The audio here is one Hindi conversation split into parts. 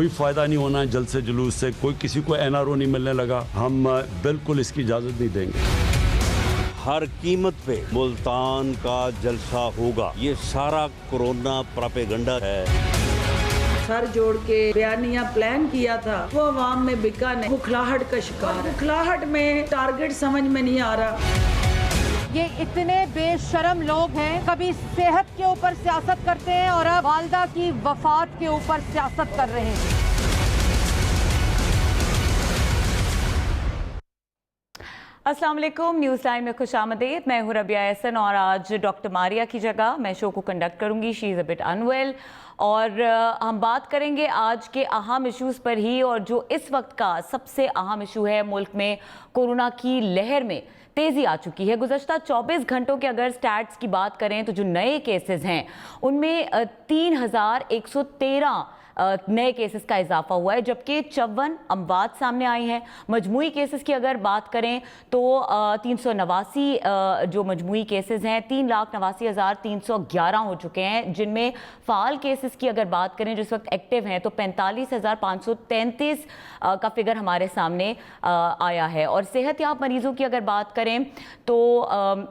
कोई फ़ायदा नहीं होना है जल्द से जुलूस से, कोई किसी को NRO नहीं मिलने लगा, हम बिल्कुल इसकी इजाज़त नहीं देंगे। हर कीमत पे मुल्तान का जलसा होगा, ये सारा कोरोना प्रोपेगेंडा है। सर जोड़ के बयानिया प्लान किया था, वो अवाम में बिका नहीं, बुखलाहट का शिकार है। बुखलाहट में टारगेट समझ में नहीं आ रहा। ये इतने बेशरम लोग हैं, कभी सेहत के ऊपर सियासत करते हैं और अब वालदा की वफात के ऊपर सियासत कर रहे हैं। अस्सलाम वालेकुम, न्यूज़ टाइम में खुशामदीद। मैं हूं रबिया एहसन और आज डॉक्टर मारिया की जगह मैं शो को कंडक्ट करूंगी। She is a bit unwell और हम बात करेंगे आज के अहम इश्यूज़ पर ही। और जो इस वक्त का सबसे अहम इशू है, मुल्क में कोरोना की लहर में तेज़ी आ चुकी है। गुज़श्ता 24 घंटों के अगर स्टैट्स की बात करें तो जो नए केसेस हैं उनमें 3113 नए केसेस का इजाफा हुआ है, जबकि 54 अमवात सामने आई हैं। मजमूई केसेस की अगर बात करें तो 389 जो मजमूई केसेस हैं 3,89,311 हो चुके हैं, जिनमें फ़ाल केसेस की अगर बात करें जो इस वक्त एक्टिव हैं तो 45,533 का फिगर हमारे सामने आया है। और सेहतयाब मरीज़ों की अगर बात करें तो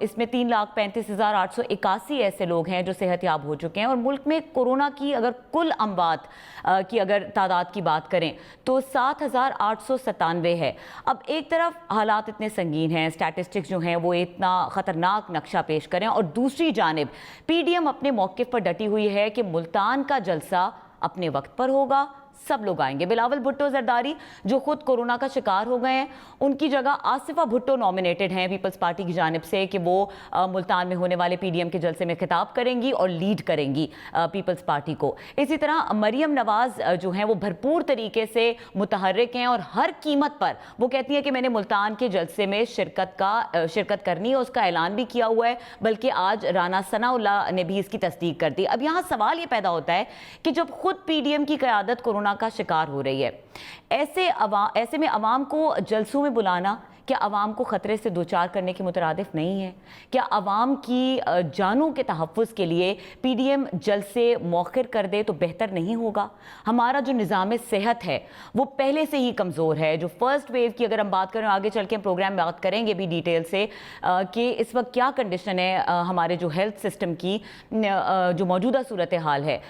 इसमें 3,35,881 ऐसे लोग हैं जो सेहतयाब हो चुके हैं। और मुल्क में कोरोना की अगर कुल अमवात की अगर तादाद की बात करें तो 7,897 है। अब एक तरफ हालात इतने संगीन हैं, स्टैटिस्टिक्स जो हैं वो इतना ख़तरनाक नक्शा पेश करें, और दूसरी जानिब PDM अपने मौक़िफ़ पर डटी हुई है कि मुल्तान का जलसा अपने वक्त पर होगा, सब लोग आएंगे। बिलावल भुट्टो जरदारी जो खुद कोरोना का शिकार हो गए हैं, उनकी जगह आसिफा भुट्टो नॉमिनेटेड हैं पीपल्स पार्टी की जानिब से कि वो मुल्तान में होने वाले PDM के जलसे में खिताब करेंगी और लीड करेंगी पीपल्स पार्टी को। इसी तरह मरियम नवाज जो हैं वो भरपूर तरीके से मुतहर्रिक हैं और हर कीमत पर वो कहती हैं कि मैंने मुल्तान के जलसे में शिरकत करनी है, उसका ऐलान भी किया हुआ है, बल्कि आज राना सनाउल्लाह ने भी इसकी तस्दीक कर दी। अब यहाँ सवाल ये पैदा होता है कि जब खुद PDM की क़यादत कोरोना का शिकार हो रही है, ऐसे में अवाम को जलसों में बुलाना क्या अवाम को ख़तरे से दोचार करने के मुतरादिफ नहीं है? क्या अवाम की जानों के तहफ़्फ़ुज़ के लिए PDM जलसे मौखिर कर दे तो बेहतर नहीं होगा? हमारा जो निज़ाम सेहत है वो पहले से ही कमज़ोर है। जो फर्स्ट वेव की अगर हम बात करें, आगे चल के हम प्रोग्राम में बात करेंगे भी डिटेल से कि इस वक्त क्या कंडीशन है हमारे जो हेल्थ सिस्टम की, जो मौजूदा सूरत हाल है,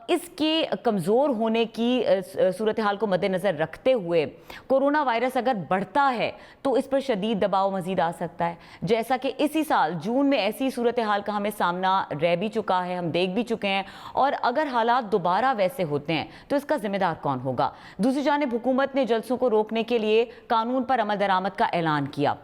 इसके कमज़ोर होने की सूरत हाल को मद्देनज़र रखते हुए कोरोना वायरस अगर बढ़ता है तो इस पर शदीद दबाव मजीद आ सकता है, जैसा कि इसी साल जून में ऐसी सूरत हाल का हमें सामना रह भी चुका है, हम देख भी चुके हैं। और अगर हालात दोबारा वैसे होते हैं तो इसका जिम्मेदार कौन होगा? दूसरी जानिब हुकूमत ने जलसों को रोकने के लिए कानून पर अमल दरामद का ऐलान किया,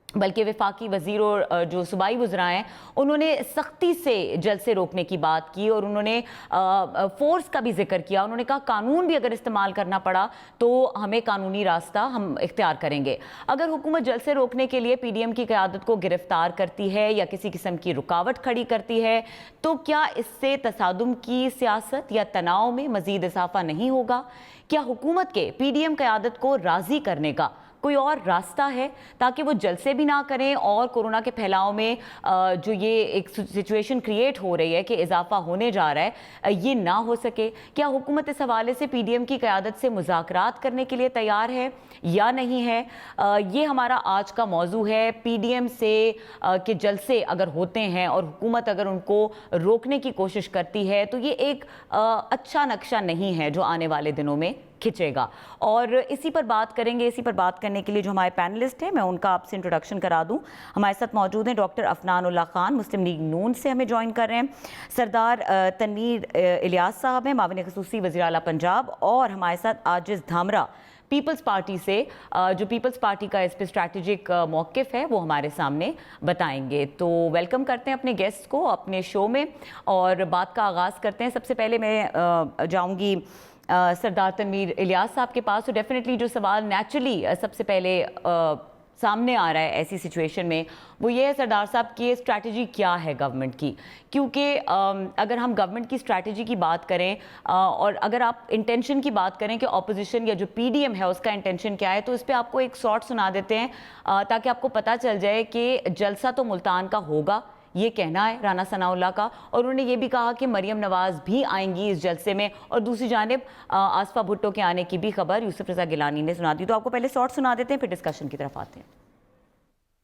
बल्कि वफाकी वज़ीर और जो सूबाई वज़रा हैं उन्होंने सख्ती से जलसे रोकने की बात की और उन्होंने फोर्स का भी जिक्र किया। उन्होंने कहा कानून भी अगर इस्तेमाल करना पड़ा तो हमें कानूनी रास्ता हम इख्तियार करेंगे। अगर हुकूमत जलसे रोकने के लिए PDM की क़यादत को गिरफ्तार करती है या किसी किस्म की रुकावट खड़ी करती है तो क्या इससे तसादुम की सियासत या तनाव में मज़ीद इजाफा नहीं होगा? क्या हुकूमत के PDM क़यादत को राज़ी करने का कोई और रास्ता है ताकि वो जलसे भी ना करें और कोरोना के फैलाव में जो ये एक सिचुएशन क्रिएट हो रही है कि इजाफा होने जा रहा है, ये ना हो सके? क्या हुकूमत इस हवाले से PDM की क़यादत से मुज़ाकरात करने के लिए तैयार है या नहीं है? ये हमारा आज का मौजू है। PDM से के जलसे अगर होते हैं और हुकूमत अगर उनको रोकने की कोशिश करती है तो ये एक अच्छा नक्शा नहीं है जो आने वाले दिनों में खिंचेगा। और इसी पर बात करेंगे। इसी पर बात करने के लिए जो हमारे पैनलिस्ट हैं मैं उनका आपसे इंट्रोडक्शन करा दूं। हमारे साथ मौजूद हैं डॉक्टर अफनान उल्लाह खान, मुस्लिम लीग नून से हमें ज्वाइन कर रहे हैं। सरदार तनवीर इलियास साहब हैं, माविन ख़ुसूसी वज़ीर आला पंजाब। और हमारे साथ आजिज़ धामरा पीपल्स पार्टी से, जो पीपल्स पार्टी का इस पर स्ट्रैटेजिक मौक़िफ़ है वो हमारे सामने बताएंगे। तो वेलकम करते हैं अपने गेस्ट को अपने शो में और बात का आगाज़ करते हैं। सबसे पहले मैं जाऊँगी सरदार तनवीर इलियास साहब के पास। तो डेफिनेटली जो सवाल नेचुरली सबसे पहले सामने आ रहा है ऐसी सिचुएशन में वो ये है सरदार साहब कि स्ट्रैटेजी क्या है गवर्नमेंट की? क्योंकि अगर हम गवर्नमेंट की स्ट्रैटेजी की बात करें और अगर आप इंटेंशन की बात करें कि ऑपोजिशन या जो PDM है उसका इंटेंशन क्या है, तो इस पर आपको एक शॉर्ट सुना देते हैं ताकि आपको पता चल जाए कि जलसा तो मुल्तान का होगा ये कहना है राना सनाउल्लाह का। और उन्होंने ये भी कहा कि मरियम नवाज भी आएंगी इस जलसे में। और दूसरी जानिब आसफा भुट्टो के आने की भी खबर यूसुफ रजा गिलानी ने सुना दी। तो आपको पहले शॉर्ट सुना देते हैं, फिर डिस्कशन की तरफ आते हैं।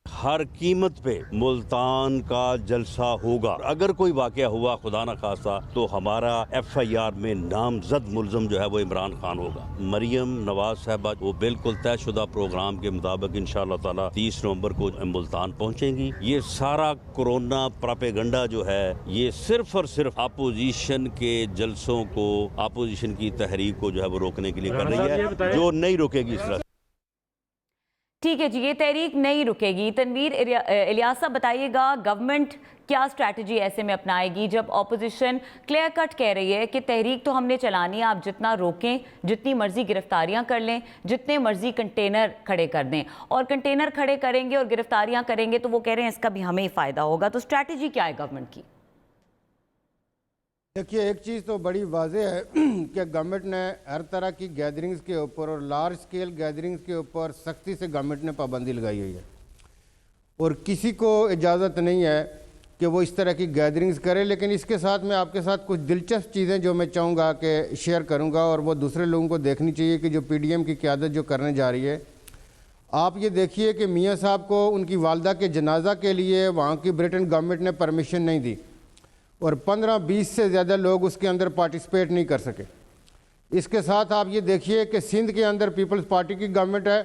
हर कीमत पे मुल्तान का जलसा होगा। अगर कोई वाकया हुआ खुदा न खासा तो हमारा FIR में नामजद मुलजम जो है वो इमरान खान होगा। मरियम नवाज साहबा वो बिल्कुल तयशुदा प्रोग्राम के मुताबिक इंशाअल्लाह ताला 30 नवंबर को मुल्तान पहुंचेंगी। ये सारा कोरोना प्रोपेगेंडा जो है ये सिर्फ और सिर्फ अपोजिशन के जलसों को, अपोजिशन की तहरीक को जो है वो रोकने के लिए कर रही है, जो नहीं रुकेगी इस तरह। ठीक है जी, ये तहरीक नहीं रुकेगी। तनवीर इलियास साहब बताइएगा, गवर्नमेंट क्या स्ट्रैटेजी ऐसे में अपनाएगी जब ऑपोजिशन क्लियर कट कह रही है कि तहरीक तो हमने चलानी है, आप जितना रोकें, जितनी मर्जी गिरफ्तारियां कर लें, जितने मर्जी कंटेनर खड़े कर दें, और कंटेनर खड़े करेंगे और गिरफ्तारियां करेंगे तो वो कह रहे हैं इसका भी हमें ही फ़ायदा होगा। तो स्ट्रैटेजी क्या है गवर्नमेंट की? देखिए, एक चीज़ तो बड़ी वाज़ेह है कि गवर्नमेंट ने हर तरह की गैदरिंग्स के ऊपर और लार्ज स्केल गैदरिंग्स के ऊपर सख्ती से गवर्नमेंट ने पाबंदी लगाई हुई है, और किसी को इजाज़त नहीं है कि वो इस तरह की गैदरिंग्स करे। लेकिन इसके साथ मैं आपके साथ कुछ दिलचस्प चीज़ें जो मैं चाहूँगा कि शेयर करूँगा, और वो दूसरे लोगों को देखनी चाहिए कि जो PDM की क़यादत जो करने जा रही है। आप ये देखिए कि मियाँ साहब को उनकी वालदा के जनाजा के लिए वहाँ की ब्रिटेन गवर्नमेंट ने परमिशन नहीं दी, और 15-20 से ज़्यादा लोग उसके अंदर पार्टिसिपेट नहीं कर सके। इसके साथ आप ये देखिए कि सिंध के अंदर पीपल्स पार्टी की गवर्नमेंट है।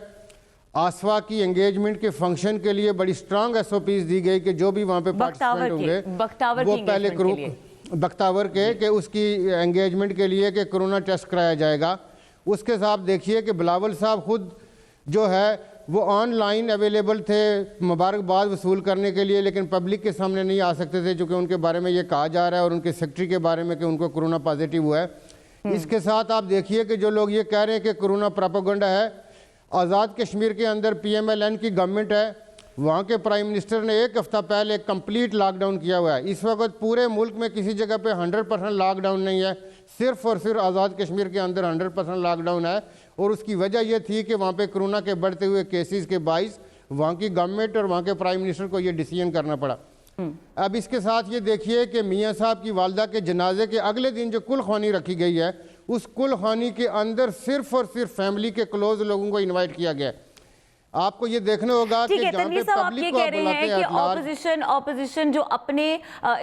आसफा की एंगेजमेंट के फंक्शन के लिए बड़ी स्ट्रांग SOPs दी गई कि जो भी वहाँ पे पार्टिसिपेंट होंगे वो पहले बख्तावर के उसकी एंगेजमेंट के लिए कि कोरोना टेस्ट कराया जाएगा। उसके साथ देखिए कि बिलावल साहब खुद जो है वो ऑनलाइन अवेलेबल थे मुबारकबाद वसूल करने के लिए, लेकिन पब्लिक के सामने नहीं आ सकते थे चूँकि उनके बारे में ये कहा जा रहा है, और उनके सेक्रेटरी के बारे में कि उनको कोरोना पॉजिटिव हुआ है। इसके साथ आप देखिए कि जो लोग ये कह रहे हैं कि कोरोना प्रोपेगेंडा है, आज़ाद कश्मीर के अंदर PMLN की गवर्नमेंट है, वहाँ के प्राइम मिनिस्टर ने एक हफ़्ता पहले कंप्लीट लॉकडाउन किया हुआ है। इस वक्त पूरे मुल्क में किसी जगह पे 100% लॉकडाउन नहीं है, सिर्फ और सिर्फ आज़ाद कश्मीर के अंदर 100% लॉकडाउन है। और उसकी वजह यह थी कि वहाँ पे कोरोना के बढ़ते हुए केसेस के बाइस वहाँ की गवर्नमेंट और वहाँ के प्राइम मिनिस्टर को ये डिसीजन करना पड़ा। अब इसके साथ ये देखिए कि मियाँ साहब की वालदा के जनाजे के अगले दिन जो कुलखानी रखी गई है, उस कुलखानी के अंदर सिर्फ और सिर्फ फैमिली के क्लोज लोगों को इन्वाइट किया गया। आपको ये देखना होगा कि जहाँ पे पब्लिक को आप बुलाते हैं, ऑपोजिशन जो अपने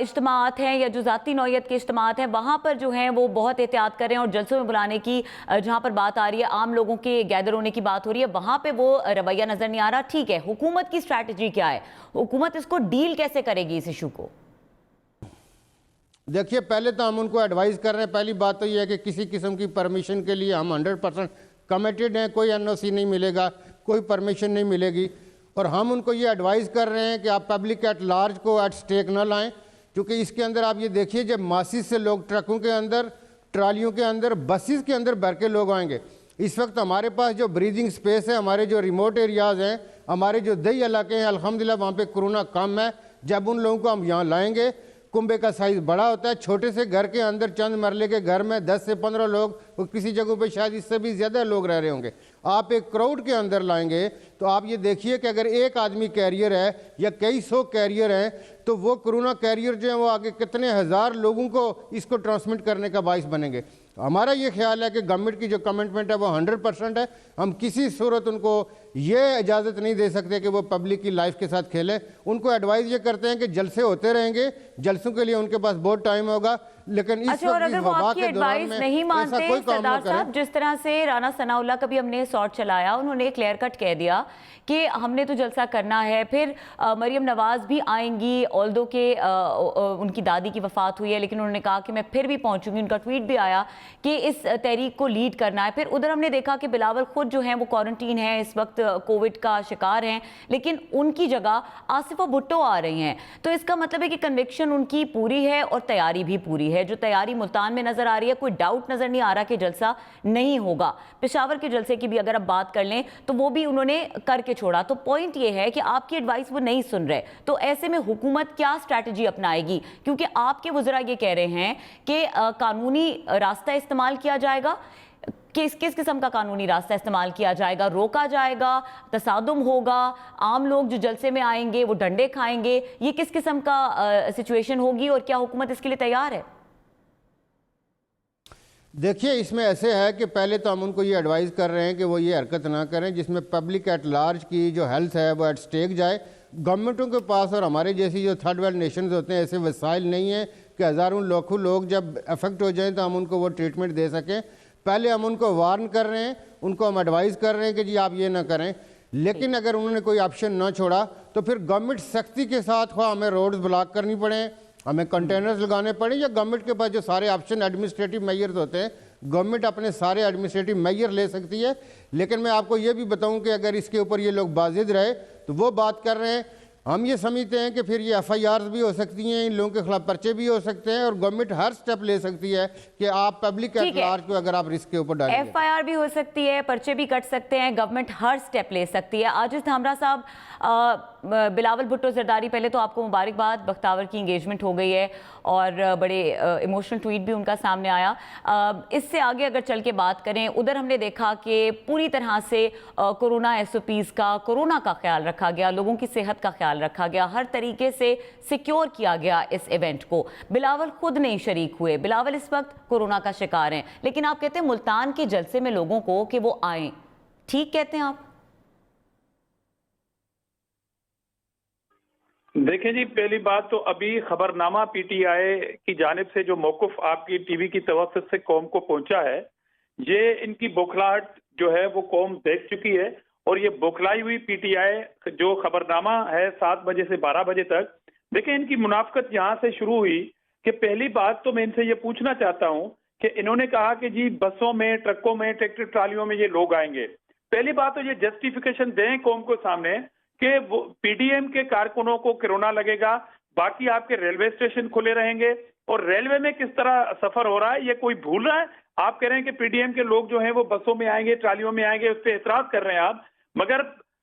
इज्तिमात हैं या जो जाती नौयत के इज्तिमात हैं वहाँ पर जो हैं वो बहुत एहतियात करें, और जलसों में बुलाने की जहाँ पर बात आ रही है, आम लोगों के गैदर होने की बात हो रही है, वहाँ पे वो रवैया नजर नहीं आ रहा। ठीक है, हुकूमत की स्ट्रैटेजी क्या है? हुकूमत इसको डील कैसे करेगी इस इशू को? देखिए, पहले तो हम उनको एडवाइस कर रहे हैं। पहली बात तो ये है कि किसी किस्म की परमिशन के लिए हम 100% कमिटेड हैं। कोई NOC नहीं मिलेगा, कोई परमिशन नहीं मिलेगी, और हम उनको ये एडवाइस कर रहे हैं कि आप पब्लिक एट लार्ज को एट स्टेक ना लाएं, क्योंकि इसके अंदर आप ये देखिए जब मासिस से लोग ट्रकों के अंदर, ट्रालियों के अंदर, बसेस के अंदर भर के लोग आएंगे। इस वक्त हमारे पास जो ब्रीदिंग स्पेस है, हमारे जो रिमोट एरियाज़ हैं, हमारे जो दही इलाके हैं, अल्हम्दुलिल्लाह वहाँ पे कोरोना कम है। जब उन लोगों को हम यहाँ लाएंगे, कुंबे का साइज़ बड़ा होता है, छोटे से घर के अंदर चंद मरले के घर में 10 से 15 लोग, और किसी जगहों पे शायद इससे भी ज़्यादा लोग रह रहे होंगे। आप एक क्राउड के अंदर लाएंगे तो आप ये देखिए कि अगर एक आदमी कैरियर है या कई सौ कैरियर हैं, तो वो कोरोना कैरियर जो है वो आगे कितने हज़ार लोगों को इसको ट्रांसमिट करने का बाइस बनेंगे। हमारा ये ख्याल है कि गवर्नमेंट की जो कमिटमेंट है वो 100% है। हम किसी सूरत उनको ये इजाज़त नहीं दे सकते कि वो पब्लिक की लाइफ के साथ खेलें। उनको एडवाइस ये करते हैं कि जलसे होते रहेंगे, जलसों के लिए उनके पास बहुत टाइम होगा, लेकिन इस अच्छा, और अगर वो आपकी एडवाइस नहीं मानते सरदार साहब, जिस तरह से राना सनाउल्लाह का भी हमने शॉट चलाया, उन्होंने क्लियर कट कह दिया कि हमने तो जलसा करना है, फिर मरियम नवाज भी आएंगी, ऑल्दो के उनकी दादी की वफात हुई है, लेकिन उन्होंने कहा कि मैं फिर भी पहुंचूंगी। उनका ट्वीट भी आया कि इस तहरीक को लीड करना है। फिर उधर हमने देखा कि बिलावल खुद जो है वो क्वारंटीन है, इस वक्त कोविड का शिकार हैं, लेकिन उनकी जगह आसिफा भुट्टो आ रही हैं। तो इसका मतलब है कि कन्विक्शन उनकी पूरी है और तैयारी भी पूरी है। जो तैयारी मुल्तान में नजर आ रही है, कोई डाउट नजर नहीं आ रहा कि जलसा नहीं होगा। पेशावर के जलसे की भी अगर आप बात कर लें तो वो भी उन्होंने करके छोड़ा। तो पॉइंट ये है कि आपकी एडवाइस वो नहीं सुन रहे, तो ऐसे में हुकूमत क्या स्ट्रैटेजी अपनाएगी? क्योंकि आपके वज़रा ये कह रहे हैं कि कानूनी रास्ता इस्तेमाल किया जाएगा, किस किस किस्म का कानूनी रास्ता इस्तेमाल किया जाएगा? रोका जाएगा, तसादुम होगा, आम लोग जो जलसे में आएंगे वो डंडे खाएंगे, ये किस किस्म का सिचुएशन होगी और क्या हुकूमत इसके लिए तैयार है? देखिए, इसमें ऐसे है कि पहले तो हम उनको ये एडवाइस कर रहे हैं कि वो ये हरकत ना करें जिसमें पब्लिक एट लार्ज की जो हेल्थ है वो एट स्टेक जाए। गवर्नमेंटों के पास और हमारे जैसी जो थर्ड वर्ल्ड नेशंस होते हैं ऐसे वसाइल नहीं है कि हज़ारों लाखों लोग जब अफेक्ट हो जाएं तो हम उनको वो ट्रीटमेंट दे सकें। पहले हम उनको वार्न कर रहे हैं, उनको हम एडवाइस कर रहे हैं कि जी आप ये ना करें, लेकिन अगर उन्होंने कोई ऑप्शन ना छोड़ा तो फिर गवर्नमेंट सख्ती के साथ हमें रोड्स ब्लॉक करनी पड़े, हमें कंटेनर्स लगाने पड़े, या गवर्नमेंट के पास जो सारे ऑप्शन एडमिनिस्ट्रेटिव मेजर्स होते हैं गवर्नमेंट अपने सारे एडमिनिस्ट्रेटिव मेजर ले सकती है। लेकिन मैं आपको ये भी बताऊं कि अगर इसके ऊपर ये लोग बाजिद रहे तो वो बात कर रहे हैं, हम ये समझते हैं कि फिर ये FIRs भी हो सकती हैं, इन लोगों के खिलाफ पर्चे भी हो सकते हैं और गवर्नमेंट हर स्टेप ले सकती है कि आप पब्लिक एट लार्ज को अगर आप रिस्क के ऊपर डालेंगे। FIR भी हो सकती है, पर्चे भी कट सकते हैं, गवर्नमेंट हर स्टेप ले सकती है। आजिज धामरा साहब, बिलावल भुट्टो जरदारी, पहले तो आपको मुबारकबाद, बख्तावर की इंगेजमेंट हो गई है और बड़े इमोशनल ट्वीट भी उनका सामने आया। इससे आगे अगर चल के बात करें, उधर हमने देखा कि पूरी तरह से कोरोना SOPs का, कोरोना का ख्याल रखा गया, लोगों की सेहत का ख्याल रखा गया, हर तरीके से सिक्योर किया गया इस इवेंट को। बिलावल खुद नहीं शरीक हुए, बिलावल इस वक्त कोरोना का शिकार हैं, लेकिन आप कहते हैं मुल्तान के जलसे में लोगों को कि वो आए, ठीक कहते हैं आप? देखें जी, पहली बात तो अभी खबरनामा PTI की जानिब से जो मौक़िफ़ आपकी टीवी की तवज्जुह से कौम को पहुंचा है, ये इनकी बौखलाहट जो है वो कौम देख चुकी है। और ये बौखलाई हुई PTI जो खबरनामा है 7 बजे से 12 बजे तक, देखें इनकी मुनाफकत यहाँ से शुरू हुई कि पहली बात तो मैं इनसे ये पूछना चाहता हूँ कि इन्होंने कहा कि जी बसों में, ट्रकों में, ट्रैक्टर ट्रालियों में ये लोग आएंगे। पहली बात तो ये जस्टिफिकेशन दें कौम को सामने कि वो PDM के कारकुनों को कोरोना लगेगा, बाकी आपके रेलवे स्टेशन खुले रहेंगे और रेलवे में किस तरह सफर हो रहा है ये कोई भूल रहा है? आप कह रहे हैं कि PDM के लोग जो हैं वो बसों में आएंगे, ट्रालियों में आएंगे, उस पर एतराज कर रहे हैं आप, मगर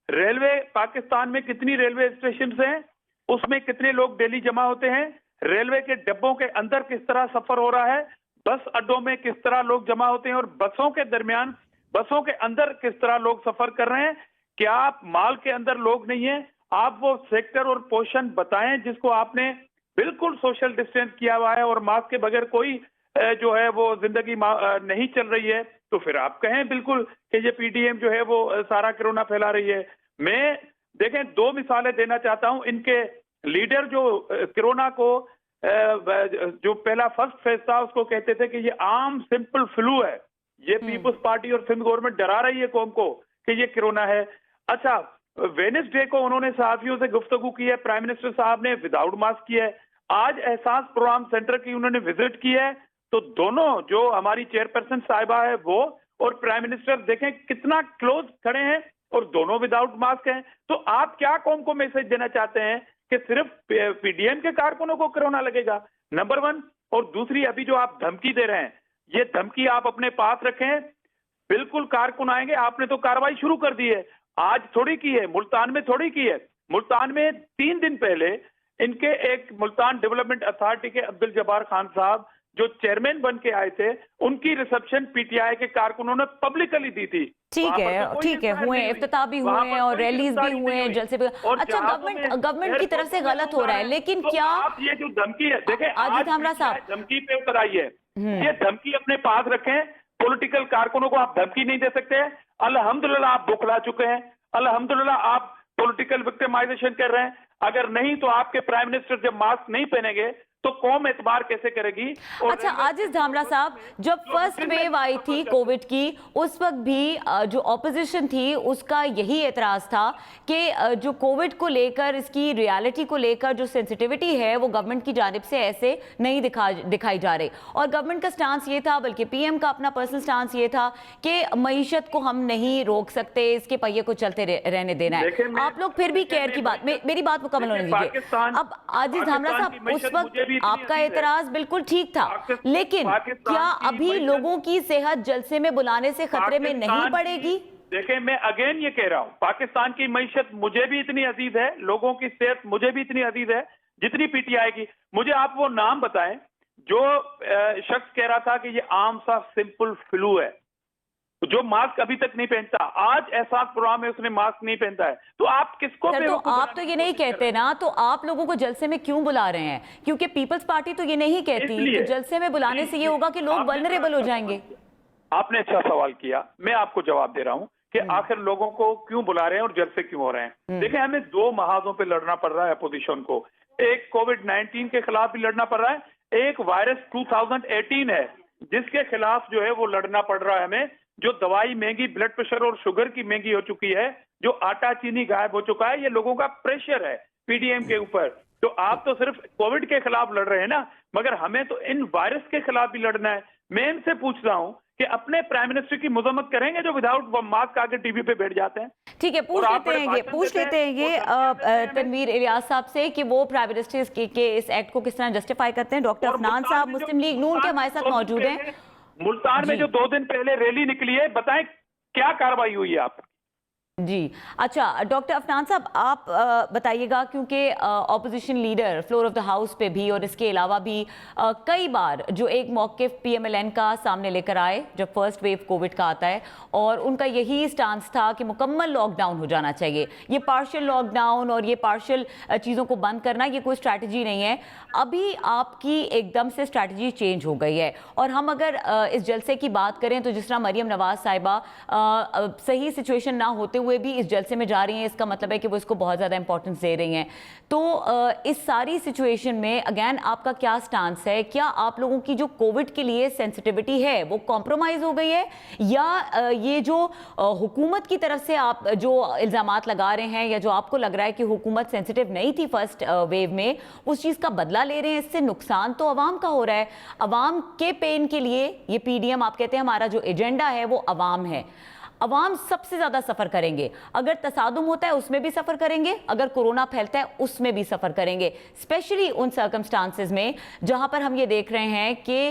रेलवे पाकिस्तान में कितनी रेलवे स्टेशन हैं, उसमें कितने लोग डेली जमा होते हैं, रेलवे के डिब्बों के अंदर किस तरह सफर हो रहा है, बस अड्डों में किस तरह लोग जमा होते हैं और बसों के दरमियान, बसों के अंदर किस तरह लोग सफर कर रहे हैं। क्या आप माल के अंदर लोग नहीं है? आप वो सेक्टर और पोर्शन बताएं जिसको आपने बिल्कुल सोशल डिस्टेंस किया हुआ है और मास्क के बगैर कोई जो है वो जिंदगी नहीं चल रही है, तो फिर आप कहें बिल्कुल कि ये PDM जो है वो सारा कोरोना फैला रही है। मैं देखें 2 मिसालें देना चाहता हूं। इनके लीडर जो कोरोना को जो पहला फर्स्ट फेज था उसको कहते थे कि ये आम सिंपल फ्लू है, ये पीपुल्स पार्टी और सिंध गवर्नमेंट डरा रही है कौम को कि ये कोरोना है। अच्छा, वेडनेसडे को उन्होंने सहाफियों से गुफ्तगू की है, प्राइम मिनिस्टर साहब ने विदाउट मास्क की है। आज एहसास प्रोग्राम सेंटर की उन्होंने विजिट की है, तो दोनों जो हमारी चेयरपर्सन साहिबा है वो और प्राइम मिनिस्टर देखें कितना क्लोज खड़े हैं और दोनों विदाउट मास्क हैं। तो आप क्या कौम को मैसेज देना चाहते हैं कि सिर्फ PDM के कारकुनों को कोरोना लगेगा? नंबर 1। और दूसरी, अभी जो आप धमकी दे रहे हैं, ये धमकी आप अपने पास रखें। बिल्कुल कारकुन आएंगे, आपने तो कार्रवाई शुरू कर दी है, आज थोड़ी की है, मुल्तान में थोड़ी की है। मुल्तान में 3 दिन पहले इनके एक मुल्तान डेवलपमेंट अथॉरिटी के अब्दुल जब्बार खान साहब जो चेयरमैन बन के आए थे, उनकी रिसेप्शन PTI के कारकुनों ने पब्लिकली दी थी। ठीक है, हुए, इफ्तिताह भी हुए हैं और रैलीज भी हुए हैं, जलसे भी। अच्छा, गवर्नमेंट की तरफ से गलत हो रहा है, लेकिन क्या आप ये जो धमकी है, देखें आजिज धामरा साहब धमकी पे उतर आई है, ये धमकी अपने पास रखें। पॉलिटिकल कारकुनों को आप धमकी नहीं दे सकते। अल्हम्दुलिल्लाह आप बुखला चुके हैं, अल्हम्दुलिल्लाह आप पॉलिटिकल विक्टिमाइजेशन कर रहे हैं। अगर नहीं तो आपके प्राइम मिनिस्टर जब मास्क नहीं पहनेंगे तो कौम एतबार कैसे करेगी? अच्छा आजिज धामरा साहब, जब फर्स्ट वेव आई थी कोविड की, उस वक्त भी जो ऑपोजिशन थी उसका यही एतराज था कि जो कोविड को लेकर, इसकी रियलिटी को लेकर जो सेंसिटिविटी है वो गवर्नमेंट की जानिब से ऐसे नहीं दिखाई जा रही। और गवर्नमेंट का स्टांस ये था, बल्कि PM का अपना पर्सनल स्टांस ये था कि मईशत को हम नहीं रोक सकते, इसके पहिए को चलते रहने देना है। आप लोग फिर भी केयर की बात, मेरी बात मुकम्मल होने दीजिए। अब आजिज धामरा साहब, उस वक्त आपका एतराज बिल्कुल ठीक था, लेकिन क्या अभी लोगों की सेहत जलसे में बुलाने से खतरे में नहीं पड़ेगी? देखें, मैं अगेन ये कह रहा हूं, पाकिस्तान की मईशत मुझे भी इतनी अजीज है, लोगों की सेहत मुझे भी इतनी अजीज है जितनी PTI की। मुझे आप वो नाम बताएं जो शख्स कह रहा था कि ये आम सा सिंपल फ्लू है। जो मास्क अभी तक नहीं पहनता, आज एहसास प्रोग्राम में उसने मास्क नहीं पहनता है, तो आप किसको सर, तो आप तो ये नहीं कहते ना, तो आप लोगों को जलसे में क्यों बुला रहे हैं? क्योंकि पीपल्स पार्टी तो ये नहीं कहती, तो जलसे में बुलाने से ये होगा कि लोग वल्नरेबल हो जाएंगे। आपने अच्छा सवाल किया, मैं आपको जवाब दे रहा हूं कि आखिर लोगों को क्यों बुला रहे हैं और जलसे क्यों हो रहे हैं। देखिए, हमें दो महाजों पे लड़ना पड़ रहा है अपोजिशन को। एक कोविड-19 के खिलाफ भी लड़ना पड़ रहा है, एक वायरस 2018 है जिसके खिलाफ जो है वो लड़ना पड़ रहा है हमें। जो दवाई महंगी, ब्लड प्रेशर और शुगर की महंगी हो चुकी है, जो आटा चीनी गायब हो चुका है, ये लोगों का प्रेशर है पीडीएम के ऊपर। तो आप तो सिर्फ कोविड के खिलाफ लड़ रहे हैं ना, मगर हमें तो इन वायरस के खिलाफ भी लड़ना है। मैं इनसे पूछ रहा हूं कि अपने प्राइम मिनिस्टर की मजम्मत करेंगे जो विदाउट मास्क आके टीवी पे बैठ जाते हैं। ठीक है, पूछ लेते हैं ये तनवीर इलियास साहब से कि वो प्राइम मिनिस्टर के इस एक्ट को किस तरह जस्टिफाई करते हैं। डॉक्टर अफनान साहब मुस्लिम लीग नून के हमारे साथ मौजूद हैं। मुल्तान में जो 2 दिन पहले रैली निकली है, बताएं क्या कार्रवाई हुई है आप? जी, अच्छा डॉक्टर अफनान साहब, आप बताइएगा, क्योंकि opposition leader floor of the house पे भी और इसके अलावा भी कई बार जो एक मौक़िफ़ पीएमएलएन का सामने लेकर आए जब फर्स्ट वेव कोविड का आता है, और उनका यही स्टांस था कि मुकम्मल लॉकडाउन हो जाना चाहिए। ये पार्शियल लॉकडाउन और ये पार्शियल चीज़ों को बंद करना, ये कोई स्ट्रैटेजी नहीं है। अभी आपकी एकदम से स्ट्रैटेजी चेंज हो गई है, और हम अगर इस जलसे की बात करें तो जिस तरह मरियम नवाज साहिबा सही सिचुएशन ना होते हुए भी इस जलसे में जा रही हैं, इसका मतलब है कि वो इसको बहुत ज़्यादा इंपॉर्टेंस दे रही हैं। तो इस सारी सिचुएशन में अगेन आपका क्या स्टांस है? क्या आप लोगों की जो कोविड के लिए सेंसिटिविटी है वो कॉम्प्रोमाइज़ हो गई है, या ये जो हुकूमत की तरफ से आप जो इल्ज़ामात लगा रहे हैं, या जो आपको लग रहा है कि हुकूमत सेंसिटिव नहीं थी फर्स्ट वेव में, उस चीज़ का बदला ले रहे हैं? इससे नुकसान तो अवाम का हो रहा है। अवाम के पेन के लिए ये पीडीएम, आप कहते हैं हमारा जो एजेंडा है वो अवाम है। अवाम सबसे ज़्यादा सफ़र करेंगे, अगर तसादुम होता है उसमें भी सफ़र करेंगे, अगर कोरोना फैलता है उसमें भी सफ़र करेंगे, स्पेशली उन सर्कमस्टांसेस में जहाँ पर हम ये देख रहे हैं कि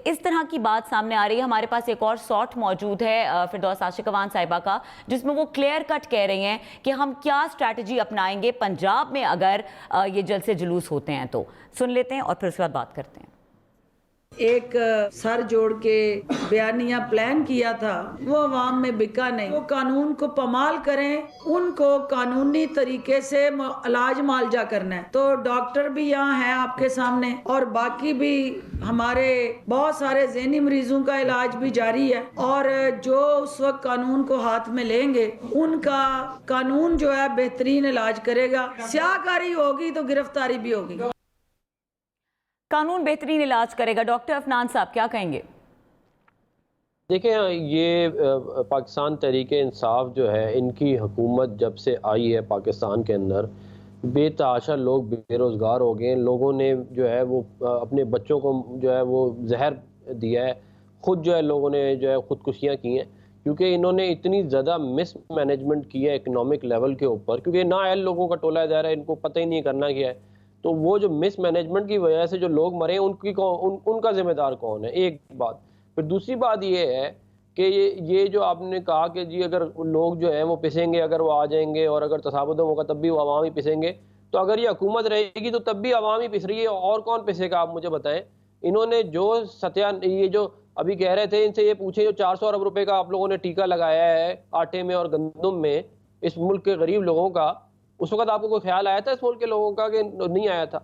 इस तरह की बात सामने आ रही है। हमारे पास एक और शॉट मौजूद है फिरदौस आशिकवान साहिबा का, जिसमें वो क्लियर कट कह रही हैं कि हम क्या स्ट्रैटेजी अपनाएंगे पंजाब में अगर ये जलसे जुलूस होते हैं। तो सुन लेते हैं और फिर उसके बाद बात करते हैं। एक सर जोड़ के बयानिया प्लान किया था, वो अवाम में बिका नहीं। वो कानून को पमाल करें, उनको कानूनी तरीके से इलाज मुआवजा करना है। तो डॉक्टर भी यहाँ हैं आपके सामने, और बाकी भी हमारे बहुत सारे ज़हनी मरीजों का इलाज भी जारी है, और जो उस वक्त कानून को हाथ में लेंगे उनका कानून जो है बेहतरीन इलाज करेगा। स्याहकारी होगी तो गिरफ्तारी भी होगी, कानून बेहतरीन इलाज करेगा। डॉक्टर अफनान साहब क्या कहेंगे? देखें, ये पाकिस्तान तहरीक इंसाफ जो है, इनकी हुकूमत जब से आई है पाकिस्तान के अंदर, बेतहाशा लोग बेरोज़गार हो गए। लोगों ने जो है वो अपने बच्चों को जो है वो जहर दिया है, ख़ुद जो है लोगों ने जो है ख़ुदकुशियाँ की हैं, क्योंकि इन्होंने इतनी ज़्यादा मिस मैनेजमेंट की है इकनॉमिक लेवल के ऊपर, क्योंकि नाअहल लोगों का टोला जा रहा है, इनको पता ही नहीं करना क्या है। तो वो जो मिस मैनेजमेंट की वजह से जो लोग मरे, उनका जिम्मेदार कौन है? एक बात। फिर दूसरी बात ये है कि ये जो आपने कहा कि जी अगर लोग जो हैं वो पिसेंगे, अगर वो आ जाएंगे, और अगर तसाबुदम होगा तब भी वो अवाम ही पिसेंगे, तो अगर ये हुकूमत रहेगी तो तब भी अवाम ही पिस रही है, और कौन पिसेगा आप मुझे बताएं। इन्होंने जो ये जो अभी कह रहे थे, इनसे ये पूछे जो 400 अरब रुपए का आप लोगों ने टीका लगाया है आटे में और गंदम में इस मुल्क के गरीब लोगों का, उस वक्त आपको कोई ख्याल आया था इस मुल्क के लोगों का कि नहीं आया था?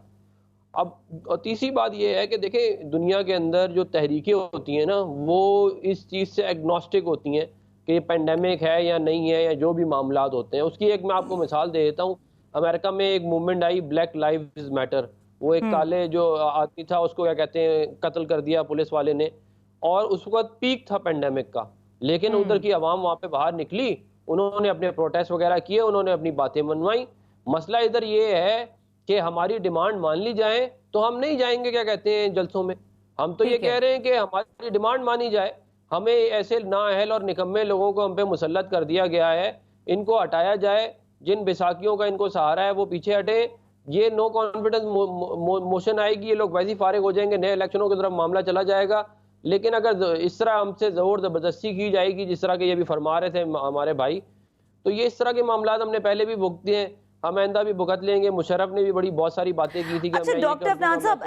अब तीसरी बात यह है कि देखें, दुनिया के अंदर जो तहरीकें होती हैं ना, वो इस चीज़ से एग्नोस्टिक होती हैं कि ये पेंडेमिक है या नहीं है, या जो भी मामलात होते हैं। उसकी एक मैं आपको मिसाल दे देता हूँ। अमेरिका में एक मूवमेंट आई, ब्लैक लाइव्स मैटर। वो एक काले जो आदमी था, उसको क्या कहते हैं, कत्ल कर दिया पुलिस वाले ने, और उस वक्त पीक था पेंडेमिक का। लेकिन उधर की आवाम वहाँ पे बाहर निकली, उन्होंने अपने प्रोटेस्ट वगैरह किए, उन्होंने अपनी बातें मनवाई। मसला इधर ये है कि हमारी डिमांड मान ली जाए तो हम नहीं जाएंगे क्या कहते हैं जलसों में। हम तो ये कह रहे हैं कि हमारी डिमांड मानी जाए, हमें ऐसे नाअहल और निकम्मे लोगों को हम पे मुसल्लत कर दिया गया है, इनको हटाया जाए। जिन बैसाखियों का इनको सहारा है वो पीछे हटे। ये नो कॉन्फिडेंस मोशन आएगी, ये लोग वैसे ही फारिग हो जाएंगे, नए इलेक्शनों की तरफ मामला चला जाएगा। लेकिन अगर इस तरह हमसे ज़ोर ज़बरदस्ती की जाएगी, जिस तरह के ये भी फरमा रहे थे हमारे भाई, तो ये इस तरह के मामला हमने पहले भी भुगते हैं। हम आइंदा भी भुगत लेंगे। मुशर्रफ ने भी बड़ी बहुत सारी बातें की थी कि अच्छा मैं डॉक्टर अफनान साहब,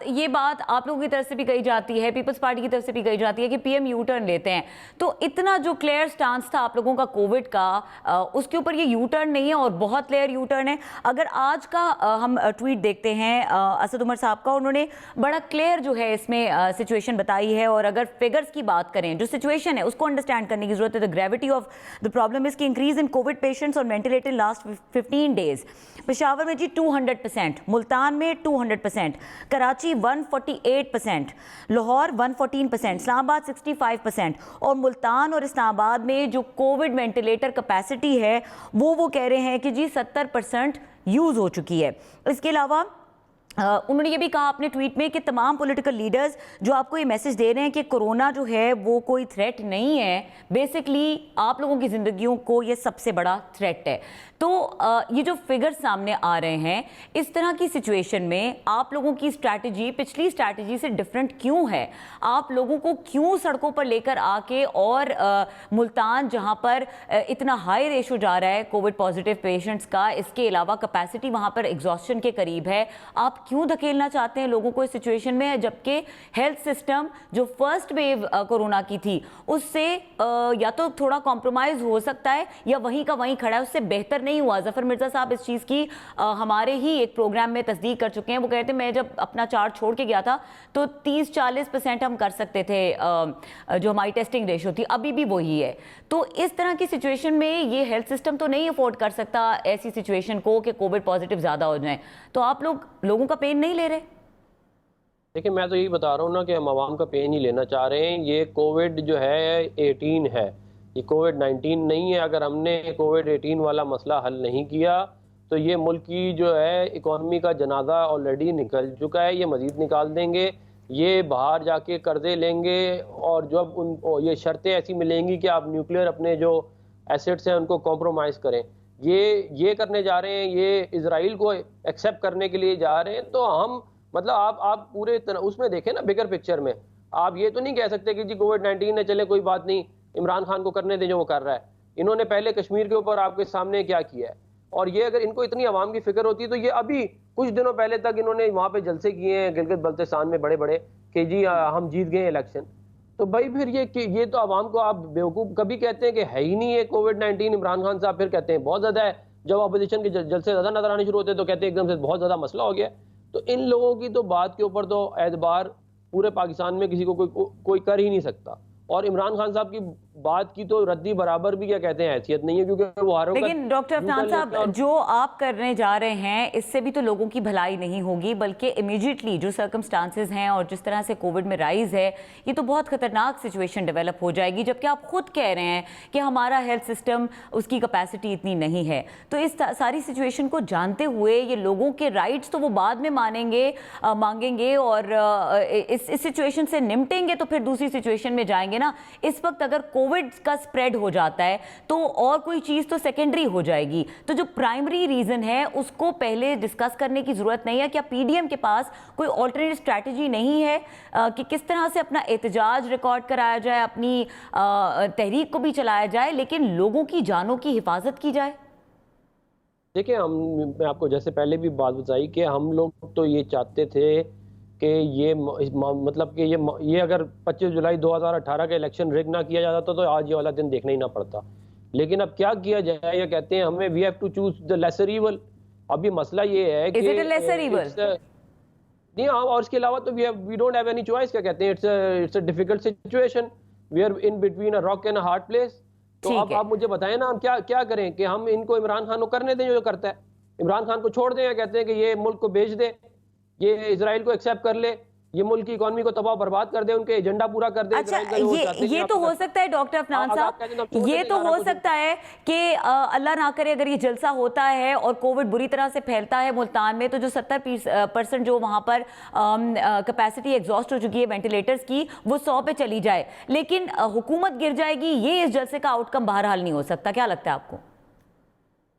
ये बात आप लोगों की तरफ से भी कही जाती है, पीपल्स पार्टी की तरफ से भी कही जाती है कि पीएम यू टर्न लेते हैं, तो इतना जो क्लियर स्टांस था आप लोगों का कोविड का, उसके ऊपर ये यू टर्न नहीं है और बहुत क्लियर यू टर्न है। अगर आज का हम ट्वीट देखते हैं असद उमर साहब का, उन्होंने बड़ा क्लियर जो है इसमें सिचुएशन बताई है, और अगर फिगर्स की बात करें, जो सिचुएशन है उसको अंडरस्टैंड करने की जरूरत है। The gravity of the problem is की इंक्रीज इन कोविड पेशेंट्स और वेंटिलेटेड लास्ट 15 डेज। पेशावर में जी 200%, मुल्तान में 200%, कराची 148%, लाहौर 114%, इस्लामाबाद 65%, और मुल्तान और इस्लामाबाद में जो कोविड वेंटिलेटर कैपेसिटी है वो कह रहे हैं कि जी 70% यूज़ हो चुकी है। इसके अलावा उन्होंने ये भी कहा अपने ट्वीट में कि तमाम पॉलिटिकल लीडर्स जो आपको ये मैसेज दे रहे हैं कि कोरोना जो है वो कोई थ्रेट नहीं है, बेसिकली आप लोगों की ज़िंदगियों को ये सबसे बड़ा थ्रेट है। तो ये जो फिगर्स सामने आ रहे हैं, इस तरह की सिचुएशन में आप लोगों की स्ट्रैटेजी पिछली स्ट्रैटेजी से डिफरेंट क्यों है? आप लोगों को क्यों सड़कों पर लेकर आके और मुल्तान जहां पर इतना हाई रेशो जा रहा है कोविड पॉजिटिव पेशेंट्स का, इसके अलावा कैपेसिटी वहां पर एग्जॉस्शन के करीब है, आप क्यों धकेलना चाहते हैं लोगों को इस सिचुएशन में, जबकि हेल्थ सिस्टम जो फर्स्ट वेव कोरोना की थी उससे या तो थोड़ा कॉम्प्रोमाइज हो सकता है या वहीं का वहीं खड़ा है, उससे बेहतर नहीं हुआ। जफर मिर्जा साहब इस चीज़ की हमारे ही एक प्रोग्राम में तस्दीक कर चुके हैं। वो कहते हैं मैं जब अपना चार्ट छोड़ के गया था तो 30-40% हम कर सकते थे, जो हमारी टेस्टिंग रेशो थी, अभी भी वही है। तो इस तरह की सिचुएशन में ये हेल्थ सिस्टम तो नहीं अफोर्ड कर सकता ऐसी सिचुएशन को कि कोविड पॉजिटिव ज़्यादा हो जाए। तो आप लोगों का पेन नहीं ले रहे? देखिए, मैं तो यही बता रहा हूँ ना कि हम आवाम का पेन ही लेना चाह रहे हैं। ये कोविड जो है 18 है, ये कोविड 19 नहीं है। अगर हमने कोविड 18 वाला मसला हल नहीं किया तो ये मुल्क की जो है इकॉनमी का जनाजा ऑलरेडी निकल चुका है, ये मज़ीद निकाल देंगे, ये बाहर जाके कर्जे लेंगे, और जब ये शर्तें ऐसी मिलेंगी कि आप न्यूक्लियर अपने जो एसेट्स हैं उनको कॉम्प्रोमाइज़ करें, ये करने जा रहे हैं, ये इजराइल को एक्सेप्ट करने के लिए जा रहे हैं। तो हम मतलब आप पूरे तरह उसमें देखें ना, बिगर पिक्चर में। आप ये तो नहीं कह सकते कि जी कोविड 19 है, चले कोई बात नहीं, इमरान खान को करने दें जो वो कर रहा है। इन्होंने पहले कश्मीर के ऊपर आपके सामने क्या किया है, और ये अगर इनको इतनी आवाम की फिक्र होती तो ये अभी कुछ दिनों पहले तक इन्होंने वहाँ पे जलसे किए हैं गिलगित बल्तिस्तान में बड़े बड़े कि जी हम जीत गए इलेक्शन। तो भाई फिर ये तो आवाम को आप बेवकूफ़, कभी कहते हैं कि है ही नहीं है कोविड 19 इमरान खान साहब, फिर कहते हैं बहुत ज़्यादा है। जब अपोजिशन के जलसे ज़्यादा नजर आने शुरू होते हैं तो कहते हैं एकदम से बहुत ज़्यादा मसला हो गया। तो इन लोगों की तो बात के ऊपर तो एतबार पूरे पाकिस्तान में किसी को कोई कर ही नहीं सकता। और इमरान खान साहब की बात की तो रद्दी बराबर भी क्या कहते हैं हैसियत नहीं है, क्योंकि वो हर वक्त। लेकिन डॉक्टर अफनान साहब, जो आप करने जा रहे हैं इससे भी तो लोगों की भलाई नहीं होगी, बल्कि इमीडिएटली जो सर्कमस्टांसेस हैं और जिस तरह से कोविड में राइज है, ये तो बहुत खतरनाक सिचुएशन डेवलप हो जाएगी। जबकि आप खुद कह रहे हैं कि हमारा हेल्थ सिस्टम, उसकी कैपेसिटी इतनी नहीं है। तो इस सारी सिचुएशन को जानते हुए ये लोगों के राइट्स तो वो बाद में मांगेंगे और इस सिचुएशन से निपटेंगे तो फिर दूसरी सिचुएशन में जाएंगे ना। इस वक्त अगर कोविड का स्प्रेड हो जाता है तो और कोई चीज तो सेकेंडरी हो जाएगी। तो जो प्राइमरी रीजन है उसको पहले डिस्कस करने की जरूरत नहीं है। क्या पीडीएम के पास कोई ऑल्टरनेट स्ट्रैटेजी नहीं है कि किस तरह से अपना एहतजाज रिकॉर्ड कराया जाए, अपनी तहरीक को भी चलाया जाए, लेकिन लोगों की जानों की हिफाजत की जाए? देखिए, मैं आपको जैसे पहले भी बात बताई कि हम लोग तो ये चाहते थे कि ये मतलब कि ये अगर 25 जुलाई 2018 का इलेक्शन रिग ना किया जाता तो आज ये वाला दिन देखना ही ना पड़ता। लेकिन अब क्या किया जाए, ये कहते हैं हमें we have to choose the lesser evil. अभी मसला ये है कि नहीं, और इसके अलावा तो we don't have any choice. क्या कहते हैं, it's a difficult situation, we are in between a rock and a hard place. तो अब आप मुझे बताएं ना, हम क्या करें कि हम इनको इमरान खान को करने दें जो करता है, इमरान खान को छोड़ दें, या कहते हैं कि ये मुल्क को बेच दे, ये इजराइल को एक्सेप्ट कर ले, ये मुल्क की इकोनॉमी को तबाह बर्बाद कर दे, उनके एजेंडा पूरा कर दे। अच्छा, ये तो हो सकता है डॉक्टर अफनान साहब, ये तो हो सकता है कि अल्लाह ना करे अगर ये जलसा होता है और कोविड बुरी तरह से फैलता है मुल्तान में, तो जो 70% जो वहां पर कैपेसिटी एग्जॉस्ट हो चुकी है वेंटिलेटर्स की, वो 100 पे चली जाए, लेकिन हुकूमत गिर जाएगी, ये इस जलसे का आउटकम बहरहाल नहीं हो सकता। क्या लगता है आपको?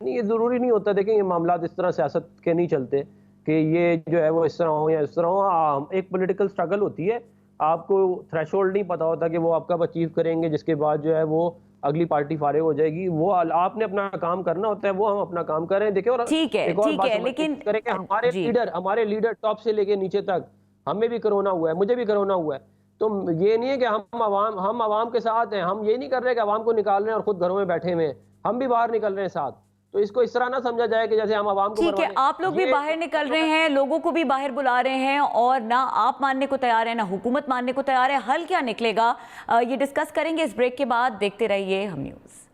नहीं, ये जरूरी नहीं होता। देखिए, ये मामला इस तरह सियासत के नहीं चलते कि ये जो है वो इस तरह हो या इस तरह हो। एक पॉलिटिकल स्ट्रगल होती है, आपको थ्रेशोल्ड नहीं पता होता कि वो आप कब अचीव करेंगे, जिसके बाद जो है वो अगली पार्टी फारिग हो जाएगी। वो आपने अपना काम करना होता है, वो हम अपना काम कर रहे हैं। देखिए, और ठीक है, लेकिन करें कि हमारे लीडर टॉप से लेके नीचे तक, हमें भी कोरोना हुआ है, मुझे भी कोरोना हुआ है। तो ये नहीं है कि हम आवाम के साथ हैं, हम ये नहीं कर रहे कि आवाम को निकाल रहे हैं और खुद घरों में बैठे हुए हैं, हम भी बाहर निकल रहे हैं साथ। तो इसको इस तरह ना समझा जाए कि जैसे हम आवाम को ठीक है, आप लोग भी बाहर निकल रहे हैं, लोगों को भी बाहर बुला रहे हैं, और ना आप मानने को तैयार है ना हुकूमत मानने को तैयार है। हल क्या निकलेगा ये डिस्कस करेंगे इस ब्रेक के बाद। देखते रहिए हम न्यूज़।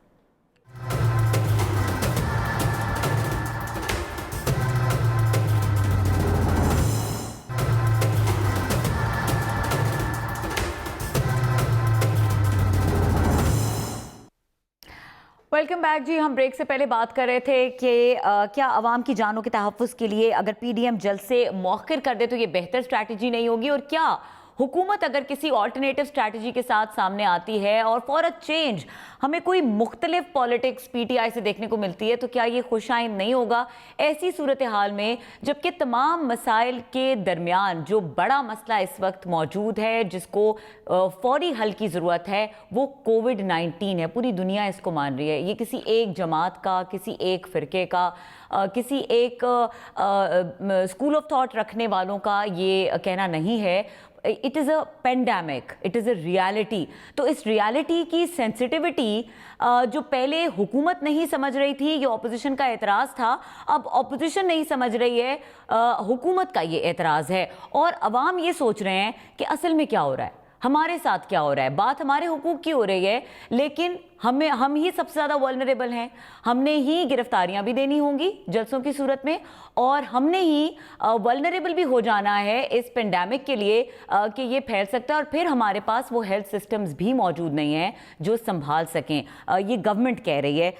वेलकम बैक जी। हम ब्रेक से पहले बात कर रहे थे कि क्या आवाम की जानों के तहफ़्फ़ुज़ के लिए अगर पीडीएम जल्द से मौखिर कर दे तो ये बेहतर स्ट्रैटेजी नहीं होगी, और क्या हुकूमत अगर किसी ऑल्टरनेटिव स्ट्रैटेजी के साथ सामने आती है और फॉर अ चेंज हमें कोई मुख्तलिफ पॉलिटिक्स पीटीआई से देखने को मिलती है तो क्या ये खुशाइन नहीं होगा? ऐसी सूरत हाल में जबकि तमाम मसाइल के दरमियान जो बड़ा मसला इस वक्त मौजूद है जिसको फौरी हल की ज़रूरत है वो कोविड-19 है। पूरी दुनिया इसको मान रही है। ये किसी एक जमात का, किसी एक फ़िरके का, किसी एक स्कूल ऑफ थॉट रखने वालों का ये कहना नहीं है। It is a pandemic, it is a reality. तो इस रियलिटी की सेंसिटिविटी जो पहले हुकूमत नहीं समझ रही थी, ये ऑपोजिशन का एतराज़ था, अब ऑपोजिशन नहीं समझ रही है, हुकूमत का ये एतराज़ है। और अवाम ये सोच रहे हैं कि असल में क्या हो रहा है, हमारे साथ क्या हो रहा है। बात हमारे हुकूक की हो रही है, लेकिन हम ही सबसे ज़्यादा वल्नरेबल हैं। हमने ही गिरफ्तारियां भी देनी होंगी जलसों की सूरत में, और हमने ही वल्नरेबल भी हो जाना है इस पेंडेमिक के लिए कि ये फैल सकता है, और फिर हमारे पास वो हेल्थ सिस्टम्स भी मौजूद नहीं हैं जो संभाल सकें। ये गवर्नमेंट कह रही है,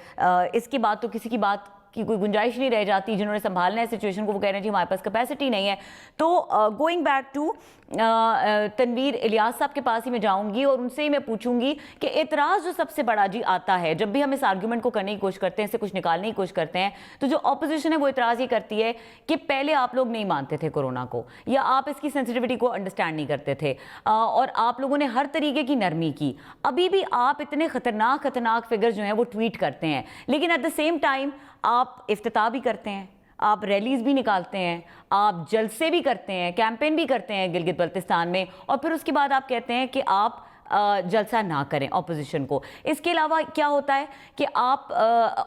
इसके बाद तो किसी की बात की कोई गुंजाइश नहीं रह जाती। जिन्होंने संभालना है सिचुएशन को वो कह रहे हैं जी हमारे पास कैपेसिटी नहीं है। तो going back to Tanveer Ilyas साहब के पास ही मैं जाऊंगी और उनसे ही मैं पूछूंगी कि एतराज़ जो सबसे बड़ा जी आता है जब भी हम इस आर्ग्यूमेंट को करने की कोशिश करते हैं, इससे कुछ निकालने की कोशिश करते हैं, तो जो ऑपोजिशन है वो एतराज़ ये करती है कि पहले आप लोग नहीं मानते थे कोरोना को, या आप इसकी सेंसिटिविटी को अंडरस्टैंड नहीं करते थे, और आप लोगों ने हर तरीके की नरमी की। अभी भी आप इतने खतरनाक फिगर जो हैं वो ट्वीट करते हैं, लेकिन एट द सेम टाइम आप इफ्तिताह भी करते हैं, आप रैलीज भी निकालते हैं, आप जलसे भी करते हैं, कैंपेन भी करते हैं गिलगित बल्तिस्तान में, और फिर उसके बाद आप कहते हैं कि आप जलसा ना करें ऑपोजिशन को। इसके अलावा क्या होता है कि आप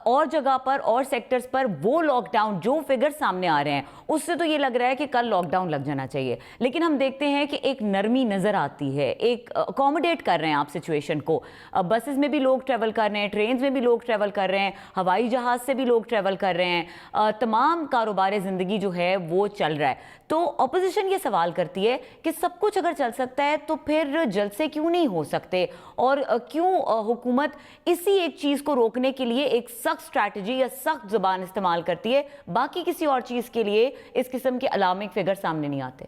और जगह पर और सेक्टर्स पर वो लॉकडाउन जो फिगर सामने आ रहे हैं उससे तो ये लग रहा है कि कल लॉकडाउन लग जाना चाहिए, लेकिन हम देखते हैं कि एक नरमी नज़र आती है, एक अकोमोडेट कर रहे हैं आप सिचुएशन को। बसेस में भी लोग ट्रैवल कर रहे हैं, ट्रेन में भी लोग ट्रैवल कर रहे हैं, हवाई जहाज़ से भी लोग ट्रैवल कर रहे हैं, तमाम कारोबार ज़िंदगी जो है वो चल रहा है। तो अपोजिशन ये सवाल करती है कि सब कुछ अगर चल सकता है तो फिर जलसे क्यों नहीं हो सकते, और क्यों हुकूमत इसी एक चीज़ को रोकने के लिए एक सख्त स्ट्रैटेजी या सख्त ज़ुबान इस्तेमाल करती है, बाकी किसी और चीज़ के लिए इस किस्म के अलार्मिंग फिगर सामने नहीं आते।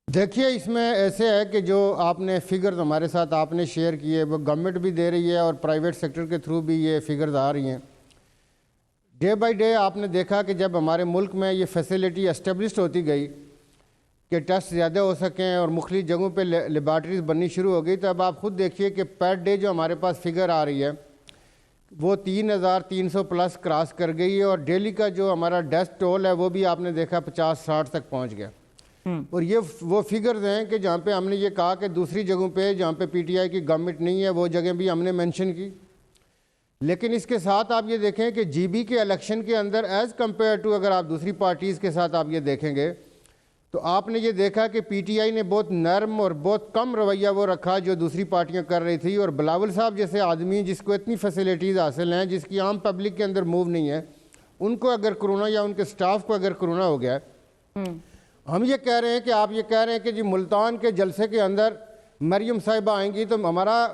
देखिए, इसमें ऐसे है कि जो आपने फिगर्स हमारे साथ आपने शेयर किए वो गवर्नमेंट भी दे रही है और प्राइवेट सेक्टर के थ्रू भी ये फिगर्स आ रही हैं। डे बाय डे आपने देखा कि जब हमारे मुल्क में ये फैसिलिटी एस्टेब्लिश होती गई कि टेस्ट ज़्यादा हो सकें और मुख्तलिफ जगहों पे लेबार्ट्रीज बननी शुरू हो गई, तो अब आप ख़ुद देखिए कि पर डे जो हमारे पास फिगर आ रही है वो 3,300 प्लस क्रॉस कर गई है, और डेली का जो हमारा डेथ टोल है वो भी आपने देखा 50-60 तक पहुँच गया। और ये वो फिगर्स हैं कि जहाँ पे हमने ये कहा कि दूसरी जगहों पे जहाँ पे पीटीआई की गवर्नमेंट नहीं है वो जगह भी हमने मेंशन की। लेकिन इसके साथ आप ये देखें कि जीबी के इलेक्शन के अंदर एज़ कम्पेयर टू अगर आप दूसरी पार्टीज़ के साथ आप ये देखेंगे तो आपने ये देखा कि पीटीआई ने बहुत नरम और बहुत कम रवैया वो रखा जो दूसरी पार्टियां कर रही थी। और बिलावल साहब जैसे आदमी जिसको इतनी फैसिलिटीज़ हासिल हैं, जिसकी आम पब्लिक के अंदर मूव नहीं है, उनको अगर कोरोना या उनके स्टाफ को अगर कोरोना हो गया, हम ये कह रहे हैं कि आप ये कह रहे हैं कि जी मुल्तान के जलसे के अंदर मरियम साहिबा आएंगी, तो हमारा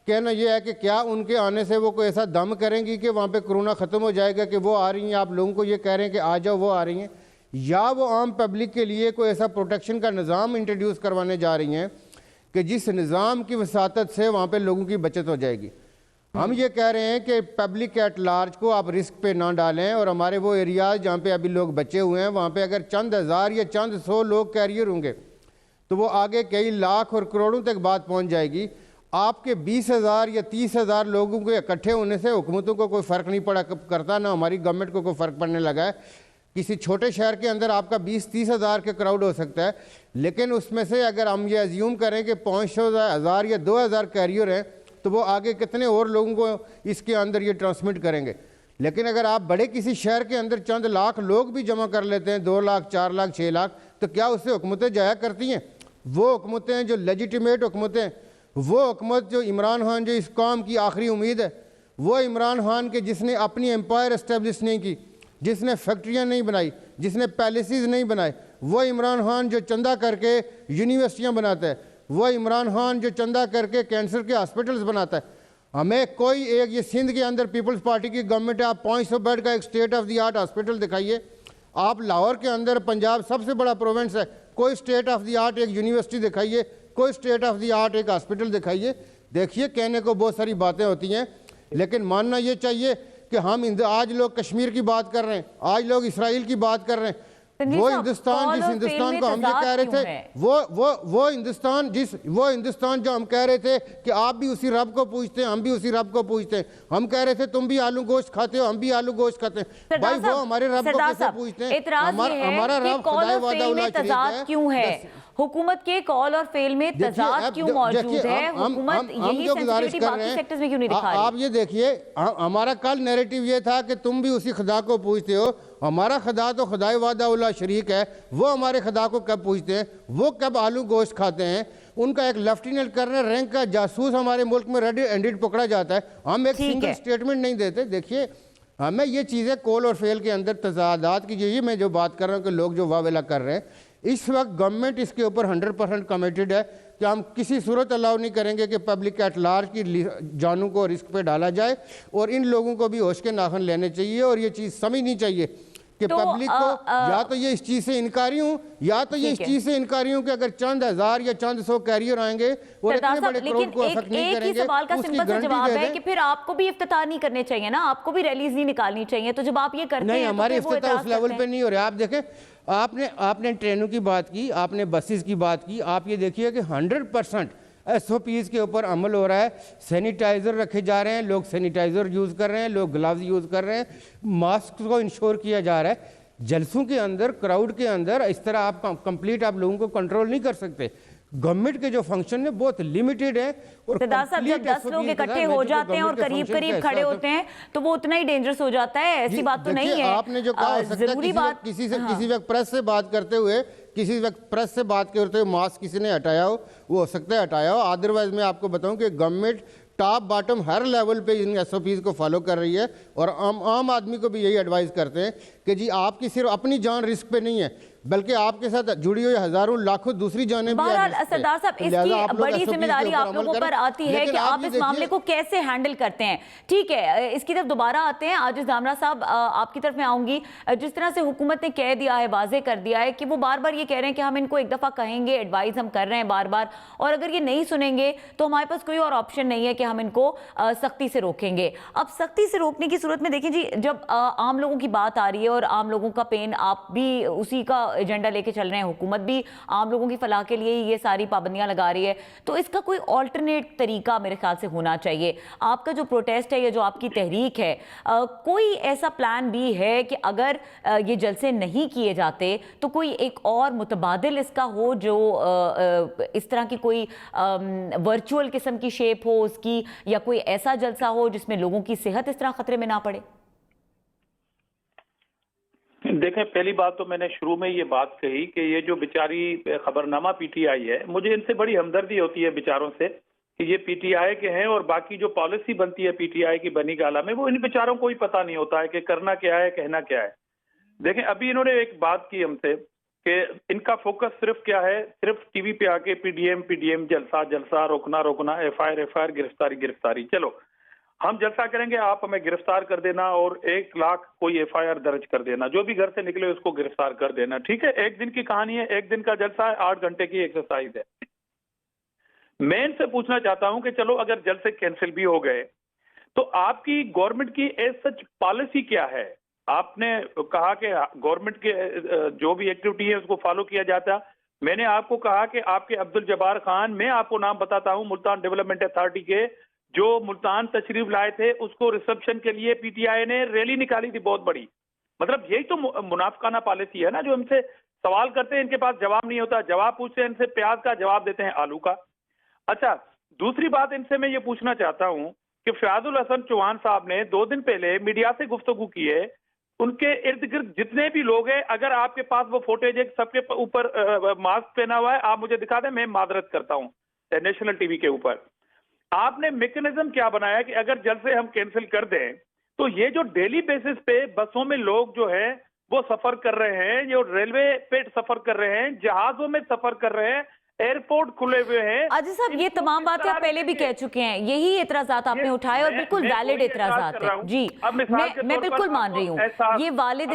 कहना यह है कि क्या उनके आने से वो कोई ऐसा दम करेंगी कि वहाँ पे कोरोना ख़त्म हो जाएगा कि वो आ रही हैं, आप लोगों को ये कह रहे हैं कि आ जाओ वो आ रही हैं, या वो आम पब्लिक के लिए कोई ऐसा प्रोटेक्शन का निज़ाम इंट्रोड्यूस करवाने जा रही हैं कि जिस निज़ाम की वसातत से वहाँ पे लोगों की बचत हो जाएगी। हम ये कह रहे हैं कि पब्लिक एट लार्ज को आप रिस्क पे ना डालें, और हमारे वो एरियाज़ जहाँ पे अभी लोग बचे हुए हैं वहाँ पे अगर चंद हज़ार या चंद 100 लोग कैरियर होंगे तो वो आगे कई लाख और करोड़ों तक बात पहुंच जाएगी। आपके 20,000 या 30,000 लोगों के इकट्ठे होने से हुकूमतों को कोई फ़र्क नहीं पड़ा करता, ना हमारी गवर्नमेंट को कोई फ़र्क पड़ने लगा है। किसी छोटे शहर के अंदर आपका 20-30 हज़ार के क्राउड हो सकता है, लेकिन उसमें से अगर हम ये अज्यूम करें कि 500,000 या 2,000 कैरियर हैं, तो वो आगे कितने और लोगों को इसके अंदर ये ट्रांसमिट करेंगे। लेकिन अगर आप बड़े किसी शहर के अंदर चंद लाख लोग भी जमा कर लेते हैं, 2 लाख, 4 लाख, 6 लाख, तो क्या उससे हुकूमतें जाया करती हैं? वो हुकूमतें जो लेजिटिमेट हुकूमतें, वो हुकूमत जो इमरान खान जो इस कौम की आखिरी उम्मीद है, वो इमरान खान के जिसने अपनी एम्पायर इस्टेब्लिश नहीं की, जिसने फैक्ट्रियां नहीं बनाई, जिसने पैलेसेस नहीं बनाए, वो इमरान खान जो चंदा करके यूनिवर्सिटियां बनाता है, वो इमरान खान जो चंदा करके कैंसर के हॉस्पिटल्स बनाता है। हमें कोई एक, ये सिंध के अंदर पीपल्स पार्टी की गवर्नमेंट है, आप 500 बेड का एक state of the art hospital दिखाइए। आप लाहौर के अंदर, पंजाब सबसे बड़ा प्रोविंस है, कोई स्टेट ऑफ द आर्ट एक यूनिवर्सिटी दिखाइए, कोई स्टेट ऑफ द आर्ट एक हॉस्पिटल दिखाइए। देखिए, कहने को बहुत सारी बातें होती हैं, लेकिन मानना ये चाहिए कि हम आज लोग कश्मीर की बात कर रहे हैं, आज लोग इसराइल की बात कर रहे हैं। वो हिंदुस्तान, जिस हिंदुस्तान को हम ये कह रहे थे, वो हिंदुस्तान जो हम कह रहे थे कि आप भी उसी रब को पूजते हैं, हम भी उसी रब को पूजते हैं। हम कह रहे थे तुम भी आलू गोश्त खाते हो, हम भी आलू गोश्त खाते हैं। भाई वो हमारे रब को कैसे पूजते हैं? हमारा रब खुदा वादा तजाद क्यों है? हुकूमत के कॉल और फेल में तजाद क्यों मौजूद है? हुकूमत यही सेंसिटिविटी बाकी सेक्टर्स में क्यों नहीं दिखा रही? आप ये देखिए, हमारा कल नैरेटिव ये था कि तुम भी उसी खुदा को पूजते हो। हमारा खुदा तो खुदाए वादा उल्ला शरीक है, वो हमारे खुदा को कब पूजते हैं? वो कब आलू गोश्त खाते हैं? उनका एक लेफ्टिनेंट कर्नल रैंक का जासूस हमारे मुल्क में रेड एंडेड पकड़ा जाता है, हम एक सिंगल स्टेटमेंट नहीं देते। देखिए, हमें ये चीज़ें कॉल और फेल के अंदर तजादात की, यही मैं जो बात कर रहा हूँ कि लोग जो वावेला कर रहे हैं, इस वक्त गवर्नमेंट इसके ऊपर 100% कमिटेड है कि हम किसी सूरत अलाउ नहीं करेंगे कि पब्लिक एट लार्ज की जानों को रिस्क पे डाला जाए, और इन लोगों को भी होश के नाखन लेने चाहिए और ये चीज़ समझनी चाहिए कि पब्लिक को या तो ये इस चीज़ से इनकारी हूँ, या तो ये इस चीज़ से इनकारी हूँ कि अगर चंद हज़ार या चंद 100 कैरियर आएंगे और इतने बड़े क्राउड को अफेक्ट नहीं करेंगे, सवाल का सिंपल सा जवाब है कि फिर आपको भी इफ्तितार नहीं करने चाहिए ना, आपको भी रैलीज नहीं निकालनी चाहिए। तो जब आप ये करते हैं, नहीं, हमारे इफ्तितार उस लेवल पे नहीं हो रहा। आप देखें, आपने ट्रेनों की बात की, आपने बसेस की बात की, आप ये देखिए कि 100% SOPs के ऊपर अमल हो रहा है। सैनिटाइज़र रखे जा रहे हैं, लोग सैनिटाइज़र यूज़ कर रहे हैं, लोग ग्लव्स यूज़ कर रहे हैं, मास्क को इंश्योर किया जा रहा है। जलसों के अंदर, क्राउड के अंदर इस तरह आप कंप्लीट आप लोगों को कंट्रोल नहीं कर सकते। गवर्नमेंट के जो फंक्शन है बहुत लिमिटेड है। और जब 10 लोग इकट्ठे हो जाते हैं और करीब करीब खड़े होते हैं, तो वो उतना ही डेंजरस हो जाता है। ऐसी बात तो नहीं है। आपने जो कहा, जरूरी बात, किसी वक्त प्रेस से बात करते हुए, किसी वक्त प्रेस से बात करते हुए मास्क किसी ने हटाया हो, वो हो सकता है हटाया हो। अदरवाइज मैं आपको बताऊं कि गवर्नमेंट टॉप बॉटम हर लेवल पे इन SOPs को फॉलो कर रही है, और आम आदमी को भी यही एडवाइस करते हैं कि जी आपकी सिर्फ अपनी जान रिस्क पे नहीं है, बल्कि आपके साथ जुड़ी हुई हज़ारों लाखों दूसरी जानें भी। सरदार साहब, इसकी बड़ी जिम्मेदारी आप लोगों पर आती है कि आप इस मामले को कैसे हैंडल करते हैं। ठीक है, इसकी तरफ दोबारा आते हैं। आजिज दामरा साहब, आपकी तरफ मैं आऊंगी। जिस तरह से हुकूमत ने कह दिया है, वाजे कर दिया है कि वो बार बार ये कह रहे हैं कि हम इनको एक दफ़ा कहेंगे, एडवाइस हम कर रहे हैं बार बार, और अगर ये नहीं सुनेंगे तो हमारे पास कोई और ऑप्शन नहीं है कि हम इनको सख्ती से रोकेंगे। अब सख्ती से रोकने की सूरत में देखिए जी, जब आम लोगों की बात आ रही है और आम लोगों का पेन, आप भी उसी का एजेंडा लेके चल रहे हैं, हुकूमत भी आम लोगों की फलाह के लिए ये सारी पाबंदियां लगा रही है, तो इसका कोई ऑल्टरनेट तरीका मेरे ख्याल से होना चाहिए। आपका जो प्रोटेस्ट है या जो आपकी तहरीक है, कोई ऐसा प्लान भी है कि अगर ये जलसे नहीं किए जाते तो कोई एक और मुतबादिल इसका हो, जो इस तरह की कोई वर्चुअल किस्म की शेप हो उसकी, या कोई ऐसा जलसा हो जिसमें लोगों की सेहत इस तरह खतरे में ना पड़े? देखें, पहली बात तो मैंने शुरू में ये बात कही कि ये जो बेचारी खबरनामा PTI है, मुझे इनसे बड़ी हमदर्दी होती है बेचारों से कि ये PTI के हैं, और बाकी जो पॉलिसी बनती है PTI की बनी गाला में, वो इन बेचारों को ही पता नहीं होता है कि करना क्या है, कहना क्या है। देखें, अभी इन्होंने एक बात की हमसे कि इनका फोकस सिर्फ क्या है, सिर्फ टीवी पे आके PDM जलसा जलसा, रोकना रोकना, FIR गिरफ्तारी गिरफ्तारी। चलो, हम जलसा करेंगे, आप हमें गिरफ्तार कर देना और 1 लाख कोई FIR दर्ज कर देना, जो भी घर से निकले उसको गिरफ्तार कर देना। ठीक है, एक दिन की कहानी है, एक दिन का जलसा है, 8 घंटे की एक्सरसाइज है। मैं इनसे पूछना चाहता हूं कि चलो अगर जलसे कैंसिल भी हो गए तो आपकी गवर्नमेंट की एज सच पॉलिसी क्या है? आपने कहा कि गवर्नमेंट के जो भी एक्टिविटी है उसको फॉलो किया जाता, मैंने आपको कहा कि आपके अब्दुल जब्बार खान, मैं आपको नाम बताता हूं, मुल्तान डेवलपमेंट अथॉरिटी के जो मुल्तान तशरीफ लाए थे, उसको रिसेप्शन के लिए पीटीआई ने रैली निकाली थी बहुत बड़ी। मतलब यही तो मुनाफिकाना पॉलिसी है ना, जो हमसे सवाल करते हैं इनके पास जवाब नहीं होता, जवाब पूछते हैं इनसे प्याज का, जवाब देते हैं आलू का। अच्छा, दूसरी बात इनसे मैं ये पूछना चाहता हूं कि फयाजुल हसन चौहान साहब ने 2 दिन पहले मीडिया से गुफ्तगू की है, उनके इर्द गिर्द जितने भी लोग हैं, अगर आपके पास वो फुटेज है सबके ऊपर मास्क पहना हुआ है, आप मुझे दिखा दें, मैं मादरत करता हूं नेशनल टीवी के ऊपर। आपने मैकेनिज्म क्या बनाया कि अगर जलसे हम कैंसिल कर दें तो ये जो डेली बेसिस पे बसों में लोग जो है वो सफर कर रहे हैं, जो रेलवे पे सफर कर रहे हैं, जहाजों में सफर कर रहे हैं, एयरपोर्ट खुले हुए हैं। आजिज साहब, ये तमाम बातें आप पहले भी कह चुके हैं, यही एतराजात आपने उठाए और बिल्कुल वैलिड एतराजात है जी। मैं बिल्कुल मान रही हूँ, ये वैलिड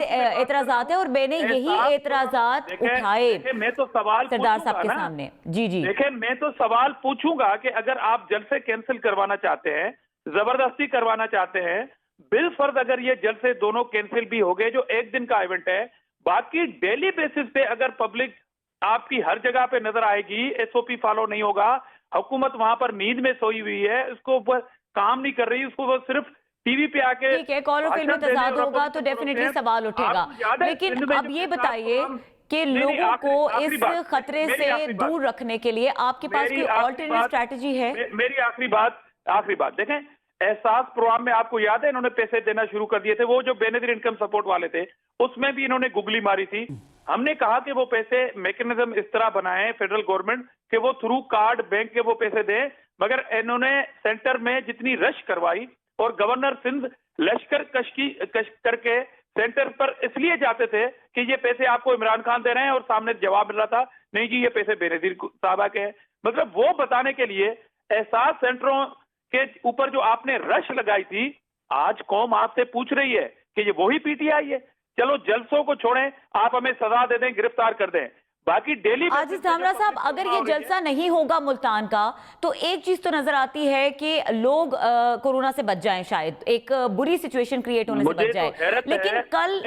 एतराजात है और मैंने यही एतराजात उठाए मैं तो सवाल सरदार साहब के सामने। जी जी, देखिए, मैं तो सवाल पूछूंगा कि अगर आप जलसे कैंसिल करवाना चाहते हैं, जबरदस्ती करवाना चाहते हैं, बिल फर्ज अगर ये जलसे दोनों कैंसिल भी हो गए, जो एक दिन का इवेंट है, बाकी डेली बेसिस पे अगर पब्लिक आपकी हर जगह पे नजर आएगी, एसओपी फॉलो नहीं होगा, हुकूमत वहां पर नींद में सोई हुई है, उसको काम नहीं कर रही, उसको वो सिर्फ टीवी पे आके, ठीक है, कॉल और फिल्म में तजाद होगा तो डेफिनेटली सवाल उठेगा। लेकिन अब ये बताइए कि लोगों को इस खतरे से दूर रखने के लिए आपके पास कोई ऑल्टरनेट स्ट्रैटेजी है? मेरी आखिरी बात देखें, एहसास प्रोग्राम में आपको याद है इन्होंने पैसे देना शुरू कर दिए थे, वो जो बेनजीर इनकम सपोर्ट वाले थे, उसमें भी इन्होंने गुगली मारी थी। हमने कहा कि वो पैसे मैकेनिज्म इस तरह बनाए फेडरल गवर्नमेंट कि वो थ्रू कार्ड बैंक के वो पैसे दें, मगर इन्होंने सेंटर में जितनी रश करवाई और गवर्नर सिंध लश्कर कश करके सेंटर पर इसलिए जाते थे कि ये पैसे आपको इमरान खान दे रहे हैं, और सामने जवाब मिल रहा था नहीं जी ये पैसे बेनजीर साहबा के हैं। मतलब वो बताने के लिए एहसास सेंटरों के ऊपर जो आपने रश लगाई थी, आज कौम आपसे पूछ रही है कि ये वही पीटीआई है। चलो जलसों को छोड़ें, आप हमें सजा दे दें, गिरफ्तार कर दें, बाकी डेली आजिज धामरा साहब, अगर ये जलसा नहीं होगा मुल्तान का, तो एक चीज तो नजर आती है कि लोग कोरोना से बच जाएं, शायद एक बुरी सिचुएशन क्रिएट होने से बच जाए। लेकिन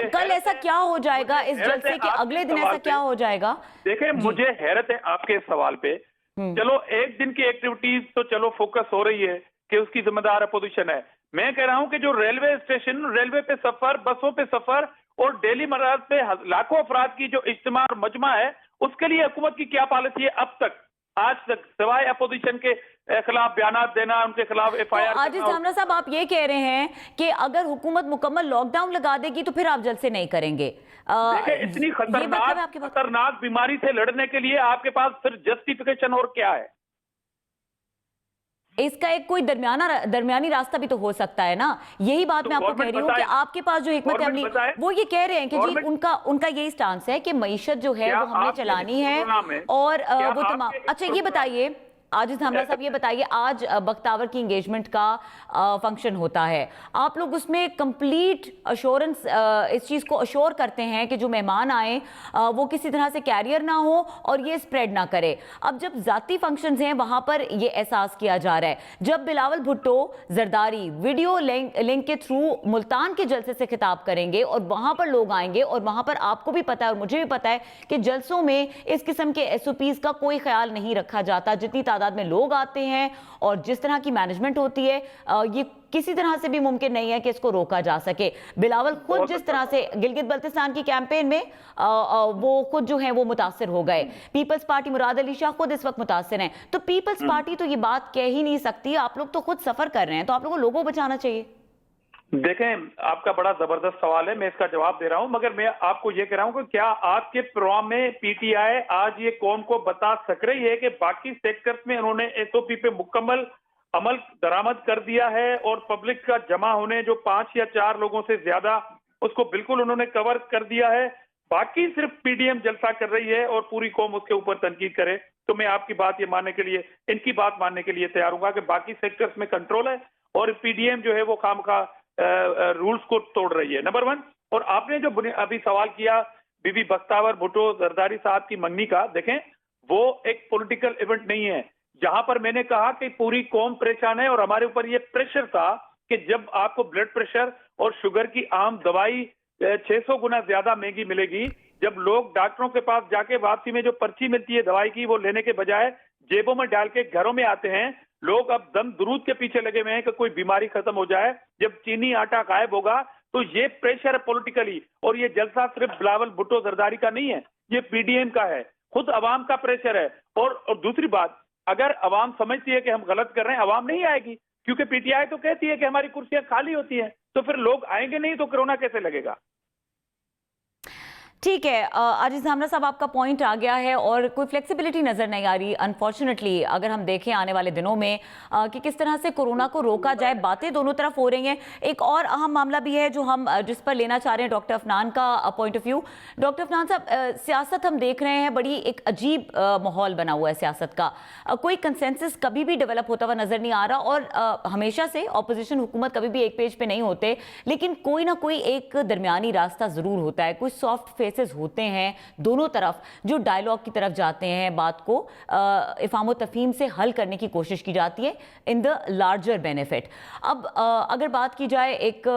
कल ऐसा क्या हो जाएगा इस जलसे के अगले दिन, ऐसा क्या हो जाएगा? देखें, मुझे हैरत है आपके सवाल पे। चलो एक दिन की एक्टिविटीज तो चलो फोकस हो रही है कि उसकी जिम्मेदार अपोजिशन है। मैं कह रहा हूं कि जो रेलवे स्टेशन, रेलवे पे सफर, बसों पे सफर और डेली मराज पे लाखों अफराद की जो इज्तिमा और मजमा है, उसके लिए हुकूमत की क्या पॉलिसी है अब तक, आज तक, सिवाय अपोजिशन के खिलाफ बयानात देना, उनके खिलाफ FIR। तो आजिज धामरा साहब, आप ये कह रहे हैं कि अगर हुकूमत मुकम्मल लॉकडाउन लगा देगी तो फिर आप जलसे नहीं करेंगे? इतनी खतरनाक बीमारी से लड़ने के लिए आपके पास फिर जस्टिफिकेशन और क्या है? इसका एक कोई दरमियानी रास्ता भी तो हो सकता है ना। यही बात तो मैं आपको कह रही हूँ कि आपके पास जो हिकमत अमली, वो ये कह रहे हैं कि जी उनका यही स्टांस है कि मईशत जो है वो हमने चलानी है और वो तमाम। अच्छा, ये बताइए आजिज धामरा साहब, ये बताइए, आज बख्तावर की एंगेजमेंट का फंक्शन होता है, आप लोग उसमें कंप्लीट अश्योरेंस इस चीज़ को अश्योर करते हैं कि जो मेहमान आए वो किसी तरह से कैरियर ना हो और ये स्प्रेड ना करे। अब जब जाती फंक्शंस हैं वहाँ पर ये एहसास किया जा रहा है, जब बिलावल भुट्टो जरदारी वीडियो लिंक के थ्रू मुल्तान के जलसे से खिताब करेंगे और वहाँ पर लोग आएंगे, और वहाँ पर आपको भी पता है और मुझे भी पता है कि जलसों में इस किस्म के SOPs का कोई ख्याल नहीं रखा जाता। जितनी तादाद में लोग आते हैं और जिस तरह की मैनेजमेंट होती है, ये किसी तरह से भी मुमकिन नहीं है कि इसको रोका जा सके। बिलावल खुद जिस तरह से गिलगित बल्तिस्तान की कैंपेन में वो खुद जो है वो मुतासिर हो गए। पीपल्स पार्टी मुराद अली शाह खुद इस वक्त मुतासिर हैं, तो पीपल्स पार्टी तो ये बात कह ही नहीं सकती। आप लोग तो खुद सफर कर रहे हैं, तो आप लोगों को बचाना चाहिए। देखें, आपका बड़ा जबरदस्त सवाल है, मैं इसका जवाब दे रहा हूं, मगर मैं आपको यह कह रहा हूं कि क्या आपके प्रोग्राम में पीटीआई आज ये कौम को बता सक रही है कि बाकी सेक्टर्स में उन्होंने एसओपी पे मुकम्मल अमल दरामद कर दिया है और पब्लिक का जमा होने जो 5 या 4 लोगों से ज्यादा, उसको बिल्कुल उन्होंने कवर कर दिया है, बाकी सिर्फ पीडीएम जलसा कर रही है और पूरी कौम उसके ऊपर तनकीद करे, तो मैं आपकी बात ये मानने के लिए, इनकी बात मानने के लिए तैयार हूँ कि बाकी सेक्टर्स में कंट्रोल है और पीडीएम जो है वो खामखा रूल्स को तोड़ रही है, नंबर 1। और आपने जो अभी सवाल किया बीबी बख्तावर भुट्टो जरदारी साहब की मंगनी का, देखें वो एक पॉलिटिकल इवेंट नहीं है, जहां पर मैंने कहा कि पूरी कौम परेशान है और हमारे ऊपर ये प्रेशर था कि जब आपको ब्लड प्रेशर और शुगर की आम दवाई 600 गुना ज्यादा महंगी मिलेगी जब लोग डॉक्टरों के पास जाके वापसी में जो पर्ची मिलती है दवाई की वो लेने के बजाय जेबों में डाल के घरों में आते हैं, लोग अब दम दुरूद के पीछे लगे हुए हैं कि कोई बीमारी खत्म हो जाए। जब चीनी आटा गायब होगा तो ये प्रेशर है पॉलिटिकली, और ये जलसा सिर्फ बिलावल भुट्टो जरदारी का नहीं है, ये पीडीएम का है, खुद अवाम का प्रेशर है। और दूसरी बात, अगर अवाम समझती है कि हम गलत कर रहे हैं, अवाम नहीं आएगी, क्योंकि पीटीआई तो कहती है कि हमारी कुर्सियां खाली होती हैं, तो फिर लोग आएंगे नहीं तो कोरोना कैसे लगेगा। ठीक है, आजिज धामरा साहब, आपका पॉइंट आ गया है और कोई फ्लेक्सिबिलिटी नजर नहीं आ रही अनफॉर्चुनेटली। अगर हम देखें आने वाले दिनों में कि किस तरह से कोरोना को रोका जाए, बातें दोनों तरफ हो रही हैं। एक और अहम मामला भी है जो हम जिस पर लेना चाह रहे हैं डॉक्टर अफनान का point of view. Doctor Afnan साहब, सियासत हम देख रहे हैं, बड़ी एक अजीब माहौल बना हुआ है सियासत का, कोई कंसेंसस कभी भी डेवलप होता हुआ नजर नहीं आ रहा, और हमेशा से ऑपोजिशन हुकूमत कभी भी एक पेज पे नहीं होते, लेकिन कोई ना कोई एक दरमियानी रास्ता जरूर होता है, कुछ सॉफ्ट फेसेस होते हैं दोनों तरफ जो डायलॉग की तरफ जाते हैं, बात को इफाम तफहीम से हल करने की कोशिश की जाती है इन द लार्जर बेनिफिट। अब अगर बात की जाए एक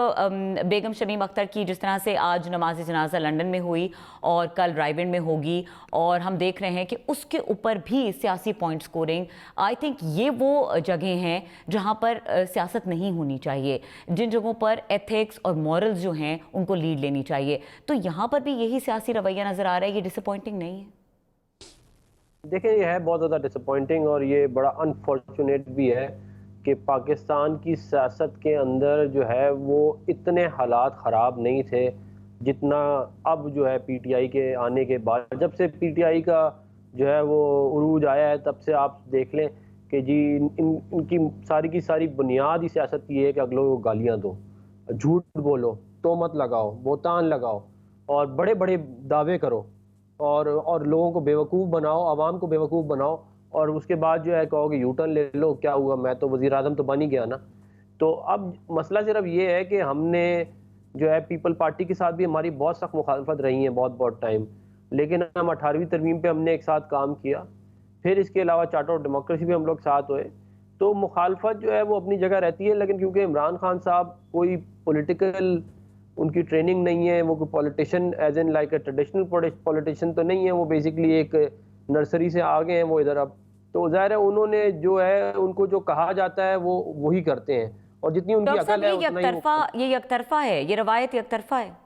बेगम शमीम अख्तर की, जिस तरह से आज नमाज जनाजा लंदन में हुई और कल रायविंड में होगी, और हम देख रहे हैं कि उसके ऊपर भी सियासी पॉइंट स्कोरिंग, आई थिंक ये वो जगह हैं जहां पर सियासत नहीं होनी चाहिए, जिन जगहों पर एथिक्स और मॉरल्स जो हैं उनको लीड लेनी चाहिए। तो यहाँ पर भी यही सियासी रवैया नजर आ रहा है, ये डिसअपॉइंटिंग नहीं है? देखिए, ये है बहुत ज़्यादा डिसअपॉइंटिंग, और ये बड़ा अनफॉर्चुनेट भी है कि पाकिस्तान की सियासत के अंदर जो है वो इतने हालात ख़राब नहीं थे जितना अब जो है पीटीआई के आने के बाद, जब से पीटीआई का जो है वो उरूज आया है, तब से आप देख लें कि जी इनकी सारी की सारी बुनियाद ही सियासत की है कि अगलों को गालियाँ दो, झूठ बोलो, तोहमत लगाओ, बोतान लगाओ और बड़े बड़े दावे करो, और लोगों को बेवकूफ़ बनाओ, आवाम को बेवकूफ़ बनाओ, और उसके बाद जो है कहो कि यू टर्न ले लो, क्या हुआ, मैं तो वज़ीर आज़म तो बन ही गया ना। तो अब मसला सिर्फ ये है कि हमने जो है पीपल पार्टी के साथ भी हमारी बहुत सख्त मुखालफत रही है बहुत टाइम, लेकिन हम 18वीं तरमीम पे हमने एक साथ काम किया, फिर इसके अलावा चार्टर ऑफ डेमोक्रेसी भी हम लोग साथ हुए। तो मुखालफत जो है वो अपनी जगह रहती है, लेकिन क्योंकि इमरान खान साहब कोई पॉलिटिकल उनकी ट्रेनिंग नहीं है, वो कोई politician as an like a traditional politician तो नहीं है, वो बेसिकली एक नर्सरी से आ गए हैं वो इधर। अब तो ज़ाहिर है उन्होंने जो है उनको जो कहा जाता है वो वही करते हैं, और जितनी उनकी अकल है ये यकतरफा है, ये रवायत यकतरफा है।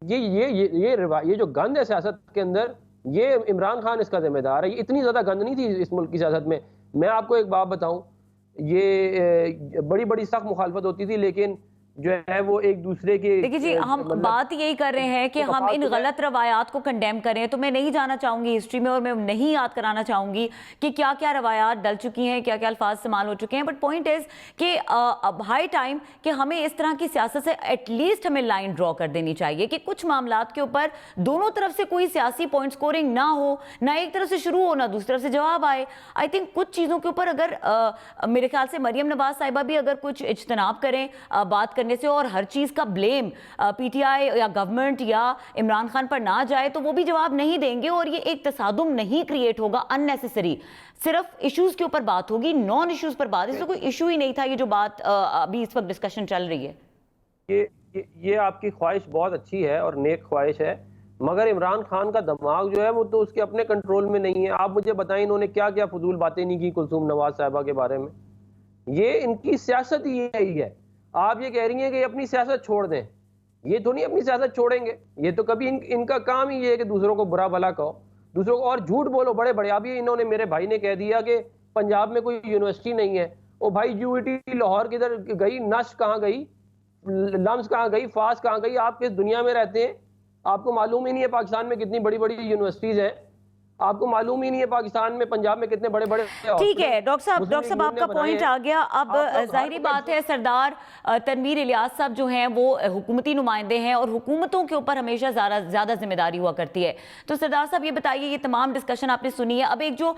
ये जो गंद है सियासत के अंदर, ये इमरान खान इसका जिम्मेदार है। ये इतनी ज़्यादा गंद नहीं थी इस मुल्क की सियासत में। मैं आपको एक बात बताऊं, ये बड़ी बड़ी सख्त मुखालफत होती थी, लेकिन जो है वो एक दूसरे के, देखिए जी, हम बात यही कर रहे हैं कि हम इन गलत रवायात को कंडेम करें, तो मैं नहीं जाना चाहूंगी हिस्ट्री में, और मैं नहीं याद कराना चाहूंगी कि क्या क्या रवायात डल चुकी हैं, क्या क्या अल्फाज इस्तेमाल हो चुके हैं, बट पॉइंट इज कि अब हाई टाइम कि हमें इस तरह की सियासत से एटलीस्ट हमें लाइन ड्रॉ कर देनी चाहिए कि कुछ मामलात के ऊपर दोनों तरफ से कोई सियासी पॉइंट स्कोरिंग ना हो, ना एक तरफ से शुरू हो ना दूसरी तरफ से जवाब आए। आई थिंक कुछ चीज़ों के ऊपर अगर मेरे ख्याल से मरियम नवाज साहिबा भी अगर कुछ इज्तनाब करें बात करने से, और हर चीज का ब्लेम पीटीआई या गवर्नमेंट या इमरान खान पर ना जाए, तो वो भी जवाब नहीं देंगे और ये एक तसादुम नहीं क्रिएट होगा अननेसेसरी। सिर्फ इश्यूज के ऊपर बात होगी, नॉन इश्यूज पर बात, इसमें कोई इशू ही नहीं था। ये जो बात अभी इस वक्त डिस्कशन चल रही है, ये आपकी ख्वाहिश बहुत अच्छी है और नेक ख्वाहिश है, मगर इमरान खान का दिमाग जो है वो तो उसके अपने कंट्रोल में नहीं है। आप मुझे बताएं इन्होंने क्या क्या फजूल बातें नहीं की कुलसूम नवाज साहिबा के बारे में। ये इनकी सियासत ही यही है। आप ये कह रही हैं कि अपनी सियासत छोड़ दें, ये तो नहीं अपनी सियासत छोड़ेंगे। ये तो कभी इनका काम ही है कि दूसरों को बुरा भला कहो, दूसरों को और झूठ बोलो बड़े बड़े। अभी इन्होंने, मेरे भाई ने कह दिया कि पंजाब में कोई यूनिवर्सिटी नहीं है। ओ भाई, यूईटी लाहौर किधर गई, नश कहाँ गई, लम्स कहाँ गई, फास कहाँ गई? आप किस दुनिया में रहते हैं? आपको मालूम ही नहीं है पाकिस्तान में कितनी बड़ी बड़ी यूनिवर्सिटीज हैं? आपको मालूम ही नहीं है पाकिस्तान में, पंजाब में कितने बड़े बड़े। ठीक है डॉक्टर साहब आपका पॉइंट आ गया। अब जाहिर बात है सरदार तनवीर इलियास साहब जो हैं वो हुकूमती नुमाइंदे हैं और हुकूमतों के ऊपर हमेशा ज़्यादा जिम्मेदारी हुआ करती है। तो सरदार साहब ये बताइए, ये तमाम डिस्कशन आपने सुनी है, अब एक जो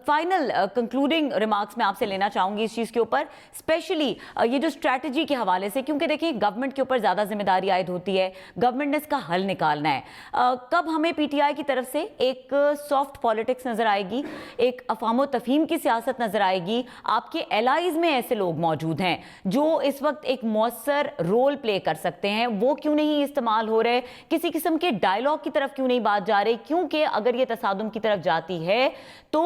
फाइनल कंक्लूडिंग रिमार्क्स मैं आपसे लेना चाहूँगी इस चीज़ के ऊपर, स्पेशली ये जो स्ट्रैटेजी के हवाले से, क्योंकि देखिए गवर्नमेंट के ऊपर ज़्यादा जिम्मेदारी आयद होती है, गवर्नमेंट ने इसका हल निकालना है। कब हमें PTI की तरफ से एक एक सॉफ्ट पॉलिटिक्स नजर आएगी, एक अफाम तफहीम की सियासत नजर आएगी। आपके एलाइज में ऐसे लोग मौजूद हैं जो इस वक्त एक मौसर रोल प्ले कर सकते हैं, वो क्यों नहीं इस्तेमाल हो रहे? किसी किस्म के डायलॉग की तरफ क्यों नहीं बात जा रही? क्योंकि अगर ये तसादुम की तरफ जाती है तो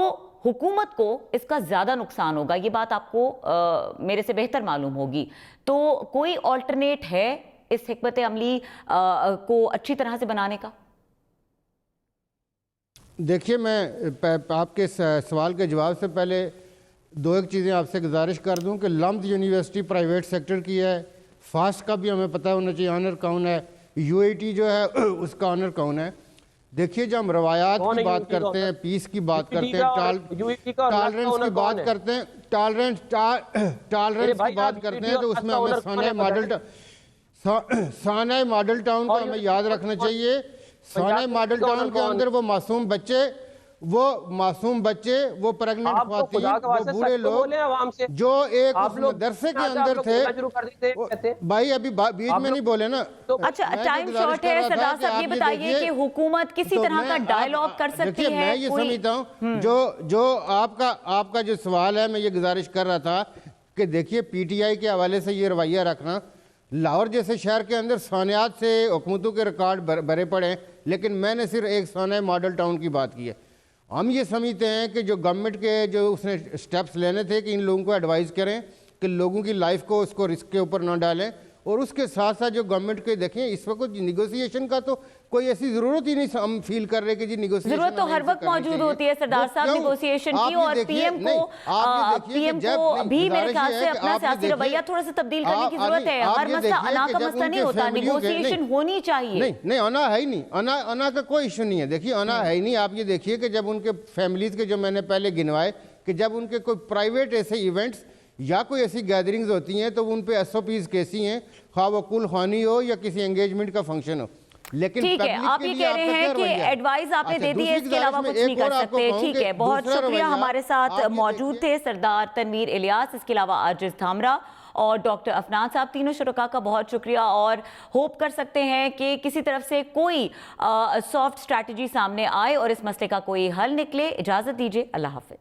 हुकूमत को इसका ज्यादा नुकसान होगा। ये बात आपको मेरे से बेहतर मालूम होगी। तो कोई ऑल्टरनेट है इस हिकमत अमली को अच्छी तरह से बनाने का? देखिए, मैं आपके सवाल के जवाब से पहले दो एक चीज़ें आपसे गुजारिश कर दूं कि लम्ब यूनिवर्सिटी प्राइवेट सेक्टर की है, फास्ट का भी हमें पता होना चाहिए ऑनर कौन है, यूएटी जो है उसका ऑनर कौन है। देखिए, जब हम रवायात की बात करते हैं, पीस की बात करते हैं, टॉलरेंस की बात करते हैं, टॉलरेंस की बात करते हैं, तो उसमें हमें साना मॉडल टाउन को हमें याद रखना चाहिए। साना मॉडल टाउन के अंदर वो मासूम बच्चे, वो प्रेग्नेंट ख्वातीन, वो बूढ़े लोग जो एक मदरसे के अंदर थे। भाई अभी बीच में नहीं बोले ना। अच्छा, टाइम शॉर्ट है सरदार साहब, ये बताइए कि हुकूमत किसी तरह का डायलॉग कर सकती है? मैं ये समझता हूँ जो आपका जो सवाल है, मैं ये गुजारिश कर रहा था कि देखिए, पीटीआई के हवाले से ये रवैया रखना, लाहौर जैसे शहर के अंदर सानियात से हुकूमतों के रिकॉर्ड भरे पड़े हैं, लेकिन मैंने सिर्फ एक साना मॉडल टाउन की बात की है। हम ये समझते हैं कि जो गवर्नमेंट के जो उसने स्टेप्स लेने थे कि इन लोगों को एडवाइस करें कि लोगों की लाइफ को उसको रिस्क के ऊपर ना डालें, और उसके साथ साथ जो गवर्नमेंट के देखें इस वक्त निगोसिएशन का तो कोई ऐसी जरूरत ही नहीं हम फील कर रहे कि जी निगोसिएशन जरूरत तो हर वक्त मौजूद होती है सरदार साहब निगोसिएशन की, और पीएम को भी मेरे ख्याल से अपना सियासी रवैया थोड़ा सा तब्दील करने की जरूरत है। हर मसला अना का मसला नहीं होता, निगोसिएशन होनी चाहिए। नहीं, अना है ही नहीं, अना का कोई इशू नहीं है। देखिए, अना है ही नहीं। आप ये देखिए कि जब उनके फैमिलीज के, जो मैंने पहले गिनवाए, कि जब उनके कोई प्राइवेट ऐसे इवेंट्स या कोई ऐसी गैदरिंग्स होती हैं तो उन पे एसओपीज कैसी हैं, खा वो कुल खानी हो या किसी एंगेजमेंट का फंक्शन हो। लेकिन ठीक है, आप ये कह रहे हैं कि एडवाइस आपने दे दी है, इसके अलावा कुछ नहीं कर सकते। ठीक है, बहुत शुक्रिया। हमारे साथ मौजूद थे सरदार तनवीर इलियास, इसके अलावा आजिज धामरा और डॉक्टर अफनान साहब। तीनों शुरका का बहुत शुक्रिया, और होप कर सकते हैं कि किसी तरफ से कोई सॉफ्ट स्ट्रैटेजी सामने आए और इस मसले का कोई हल निकले। इजाजत दीजिए, अल्लाह हाफिज।